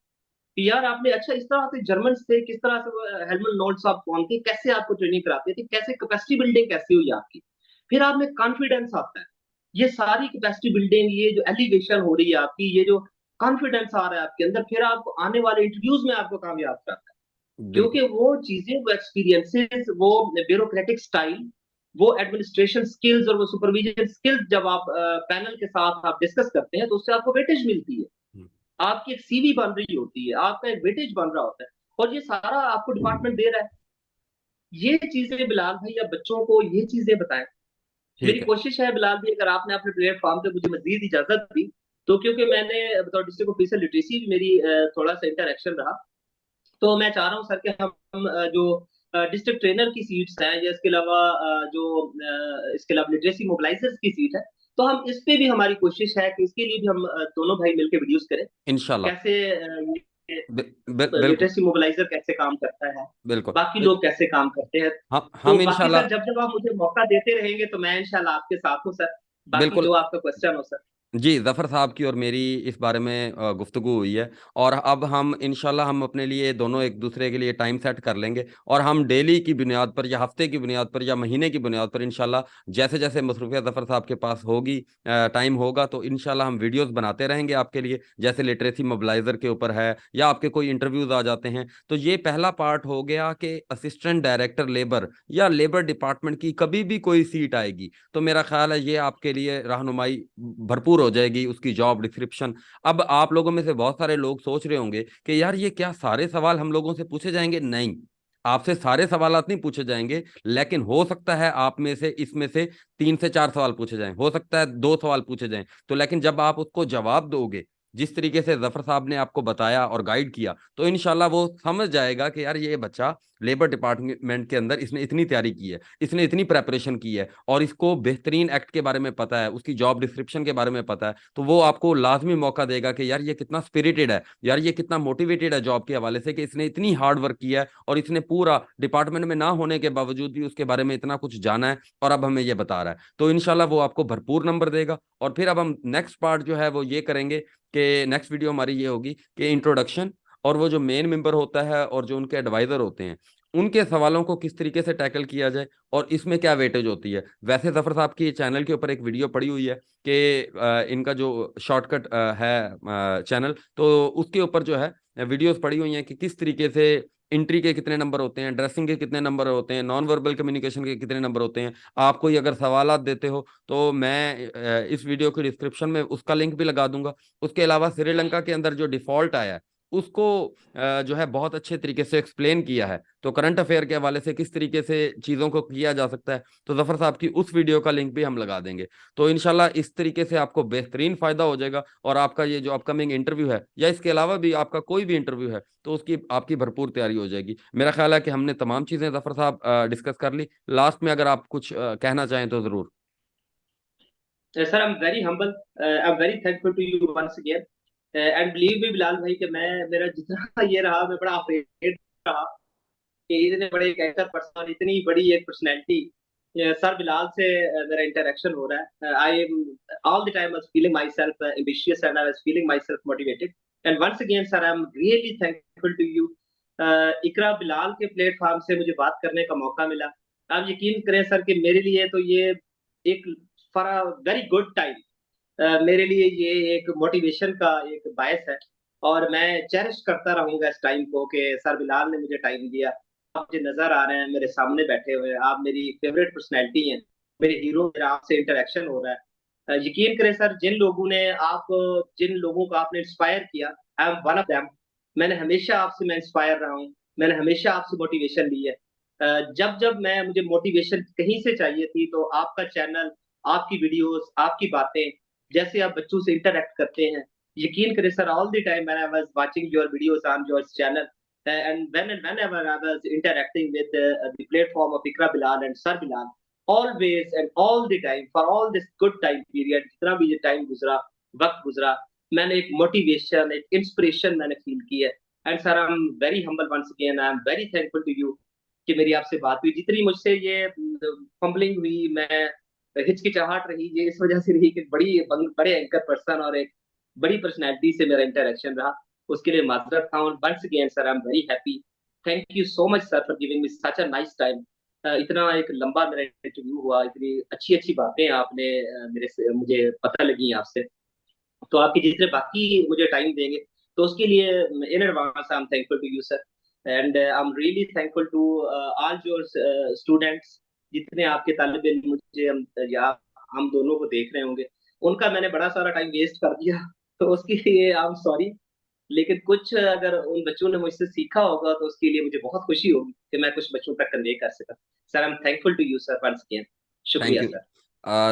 कि यार आपने अच्छा इस तरह से जर्मन से, किस तरह से हेलमेट नोट्स आप कौन थी, कैसे आपको ट्रेनिंग कराते थे, कैसे कैपेसिटी बिल्डिंग कैसी हुई आपकी। फिर आप में कॉन्फिडेंस आता है। ये सारी कैपेसिटी बिल्डिंग, ये जो एलिवेशन हो रही है आपकी, ये जो कॉन्फिडेंस आ रहा है आपके अंदर, फिर आपको आने वाले इंटरव्यूज में आपको कामयाब करता है। क्योंकि
बिल्कुल।
वो चीजें, वो एक्सपीरियंसेस, वो ब्यूरोक्रेटिक स्टाइल, वो एडमिनिस्ट्रेशन स्किल्स और वो सुपरविजन स्किल्स जब आप पैनल के साथ आप डिस्कस करते हैं तो उससे आपको वेटेज मिलती है।
हम्म।
आपकी एक सीवी बन रही होती है, आपका एक वेटेज बन रहा होता है, और ये सारा आपको डिपार्टमेंट दे रहा है। ये चीजें बिलाल भाई या बच्चों को ये चीजें बताएं। मेरी
ठीक है।
कोशिश है बिलाल भाई, अगर आपने अपने प्लेटफॉर्म पे मुझे मजीद इजाजत दी, तो क्योंकि मैंने बतौर डिस्ट्रिक्ट ऑफिसर लिटरेसी भी मेरी थोड़ा सा इंटरेक्शन रहा, तो मैं चाह रहा हूँ सर कि हम जो डिस्ट्रिक्ट ट्रेनर की सीट्स हैं, या इसके अलावा इसके अलावा लिटरेसी मोबिलाइजर्स की सीट है, तो हम इस पे भी हमारी कोशिश है कि इसके लिए भी हम दोनों भाई मिलकर वीडियोस करें।
इंशाल्लाह।
कैसे
बिल्कुल।
लिटरेसी मोबिलाइजर कैसे काम करता है,
बिल्कुल।
बाकी लोग कैसे काम करते हैं। तो
हम
बाकी
इंशाल्लाह।
सर, जब जब आप मुझे मौका देते रहेंगे तो मैं इंशाल्लाह आपके साथ हूँ सर। बाकी
बिल्कुल।
जो आपका क्वेश्चन हो सर।
जी, ज़फ़र साहब की और मेरी इस बारे में गुफ्तगू हुई है। और अब हम इंशाल्लाह हम अपने लिए दोनों एक दूसरे के लिए टाइम सेट कर लेंगे, और हम डेली की बुनियाद पर या हफ्ते की बुनियाद पर या महीने की बुनियाद पर इंशाल्लाह जैसे जैसे मसरूफियत ज़फ़र साहब के पास होगी, टाइम होगा, तो इंशाल्लाह हम वीडियोस बनाते रहेंगे आपके लिए, जैसे लिटरेसी मोबिलाइज़र के ऊपर है या आपके कोई इंटरव्यूज़ आ जाते हैं। तो ये पहला पार्ट हो गया कि असिस्टेंट डायरेक्टर लेबर या लेबर डिपार्टमेंट की कभी भी कोई सीट आएगी, तो मेरा ख्याल है ये आपके लिए रहनुमाई भरपूर हो जाएगी, उसकी जॉब डिस्क्रिप्शन। अब आप लोगों में से बहुत सारे लोग सोच रहे होंगे कि यार ये क्या सारे सवाल हम लोगों से पूछे जाएंगे? नहीं, आपसे सारे सवालात नहीं पूछे जाएंगे, लेकिन हो सकता है आप में से इसमें से 3 से 4 सवाल पूछे जाएं, हो सकता है 2 सवाल पूछे जाएं। तो लेकिन जब आप उसको जवाब दोगे जिस तरीके से जफर साहब ने आपको बताया और गाइड किया, तो इंशाल्लाह वो समझ जाएगा कि यार ये बच्चा लेबर डिपार्टमेंट के अंदर इसने इतनी तैयारी की है, इसने इतनी प्रेपरेशन की है, और इसको बेहतरीन एक्ट के बारे में पता है, उसकी जॉब डिस्क्रिप्शन के बारे में पता है, तो वो आपको लाजमी मौका देगा कि यार ये कितना स्पिरिटेड है, यार ये कितना मोटिवेटेड है जॉब के हवाले से, कि इसने इतनी हार्ड वर्क किया है और इसने पूरा डिपार्टमेंट में ना होने के बावजूद भी उसके बारे में इतना कुछ जाना है और अब हमें ये बता रहा है। तो इंशाल्लाह वो आपको भरपूर नंबर देगा। और फिर अब हम नेक्स्ट पार्ट जो है वो ये करेंगे कि नेक्स्ट वीडियो हमारी ये होगी कि इंट्रोडक्शन, और वो जो मेन मेंबर होता है और जो उनके एडवाइजर होते हैं उनके सवालों को किस तरीके से टैकल किया जाए और इसमें क्या वेटेज होती है। वैसे जफर साहब की चैनल के ऊपर एक वीडियो पड़ी हुई है कि इनका जो शॉर्टकट है चैनल, तो उसके ऊपर जो है वीडियोस पड़ी हुई हैं कि किस तरीके से एंट्री के कितने नंबर होते हैं, ड्रेसिंग के कितने नंबर होते हैं, नॉन वर्बल कम्युनिकेशन के कितने नंबर होते हैं। आप कोई अगर सवालात देते हो तो मैं इस वीडियो के डिस्क्रिप्शन में उसका लिंक भी लगा दूंगा। उसके अलावा श्रीलंका के अंदर जो डिफॉल्ट आया है उसको जो है बहुत अच्छे तरीके से एक्सप्लेन किया है, तो करंट अफेयर के हवाले से किस तरीके से चीज़ों को किया जा सकता है, तो जफर साहब की उस वीडियो का लिंक भी हम लगा देंगे। तो इंशाल्लाह इस तरीके से आपको बेहतरीन फायदा हो जाएगा, और आपका ये जो अपकमिंग इंटरव्यू है या इसके अलावा भी आपका कोई भी इंटरव्यू है तो उसकी आपकी भरपूर तैयारी हो जाएगी। मेरा ख्याल है कि हमने तमाम चीज़ें जफर साहब डिस्कस कर ली। लास्ट में अगर आप कुछ कहना चाहें तो ज़रूर।
Sir, I am very humble, I am very thankful to you once again. And believe me Bilal bhai कि मैं, मेरा जितना ये रहा, मैं बड़ा अफ्रेड रहा कि इतने बड़े एक एंकर पर्सन, इतनी बड़ी एक पर्सनैलिटी सर बिलाल से मेरा इंटरेक्शन हो रहा है। I am all the time was feeling myself ambitious and I was feeling myself motivated. And once again sir I am really thankful to you. Iqra Bilal के platform से मुझे बात करने का मौका मिला। आप यकीन करें सर कि मेरे लिए तो ये एक for a very good time, मेरे लिए ये एक मोटिवेशन का एक बायस है। और मैं चेरिश करता रहूंगा इस टाइम को कि सर बिलाल ने मुझे टाइम दिया। आप मुझे नजर आ रहे हैं, मेरे सामने बैठे हुए हैं, आप मेरी फेवरेट पर्सनैलिटी हैं, मेरे हीरो, मेरा आपसे इंटरेक्शन हो रहा है। यकीन करें सर, जिन लोगों को आपने इंस्पायर किया, I am one of them. मैंने हमेशा आपसे मैं इंस्पायर रहा हूँ, मैंने हमेशा आपसे मोटिवेशन ली है। जब जब मैं मुझे मोटिवेशन कहीं से चाहिए थी तो आपका चैनल, आपकी वीडियोस, आपकी बातें, जैसे आप बच्चों से इंटरेक्ट करते हैं, यकीन करें sir, all the time when I was watching your videos on your channel and whenever I was interacting with the platform of Ikra Bilal and Sir Bilal, always and all the time, for all this good time period, जितना भी ये time गुजरा, वक्त गुजरा, मैंने एक motivation, एक inspiration मैंने फील की है। And sir I am very humble once again, I am very thankful to you कि मेरी आपसे बात हुई। जितनी मुझसे ये फंबलिंग हुई, मैं हिचकिचाहट रही, ये इस वजह से रही कि बड़े एंकर पर्सन और एक बड़ी पर्सनैलिटी से मेरा इंटरेक्शन रहा। उसके लिए माजरत था। Once again sir I am very happy. Thank you so much sir for giving me such a nice time. इतना एक लंबा मेरा इंटरव्यू हुआ, इतनी अच्छी अच्छी बातें आपने मेरे से मुझे पता लगी आपसे। तो आपके जितने बाकी मुझे टाइम देंगे, तो उसके लिए in advance I am thankful to you sir. And I am really thankful to all your students. जितने आपके तालिब इल्म मुझे या हम दोनों को देख रहे होंगे, उनका मैंने बड़ा सारा टाइम वेस्ट कर दिया तो उसके लिए आई एम सॉरी। लेकिन कुछ अगर उन बच्चों ने मुझसे सीखा होगा तो उसके लिए मुझे बहुत खुशी होगी कि मैं कुछ बच्चों तक कन्वे कर सका। Sir I am thankful to you sir once again.
Thank
शुक्रिया
यू।
सर।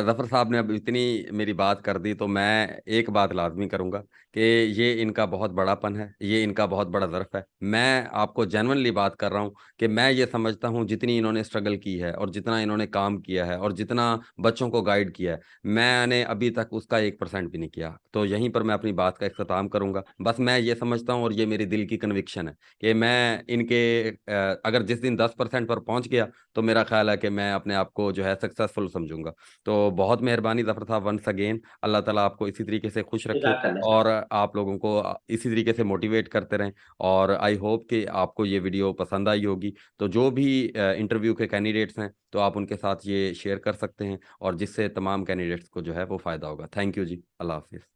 जफ़र साहब ने अब इतनी मेरी बात कर दी तो मैं एक बात लाजमी करूंगा कि ये इनका बहुत बड़ापन है, ये इनका बहुत बड़ा ज़र्फ है। मैं आपको जेन्युइनली बात कर रहा हूँ कि मैं ये समझता हूँ जितनी इन्होंने स्ट्रगल की है और जितना इन्होंने काम किया है और जितना बच्चों को गाइड किया है, मैंने अभी तक उसका 1% भी नहीं किया। तो यहीं पर मैं अपनी बात का इख्तिताम करूंगा। बस मैं ये समझता हूँ और ये मेरी दिल की कन्विक्शन है कि मैं इनके अगर जिस दिन 10% पर पहुंच गया तो मेरा ख्याल है कि मैं अपने आप को जो है सक्सेसफुल समझूंगा। तो बहुत मेहरबानी ज़फ़र साहब, वंस अगेन। अल्लाह ताला आपको इसी तरीके से खुश रखे
जज़ाकल्लाह सर।
और आप लोगों को इसी तरीके से मोटिवेट करते रहें। और आई होप कि आपको ये वीडियो पसंद आई होगी। तो जो भी इंटरव्यू के कैंडिडेट्स हैं तो आप उनके साथ ये शेयर कर सकते हैं और जिससे तमाम कैंडिडेट्स को जो है वो फ़ायदा होगा। थैंक यू जी। अल्लाह हाफिज़।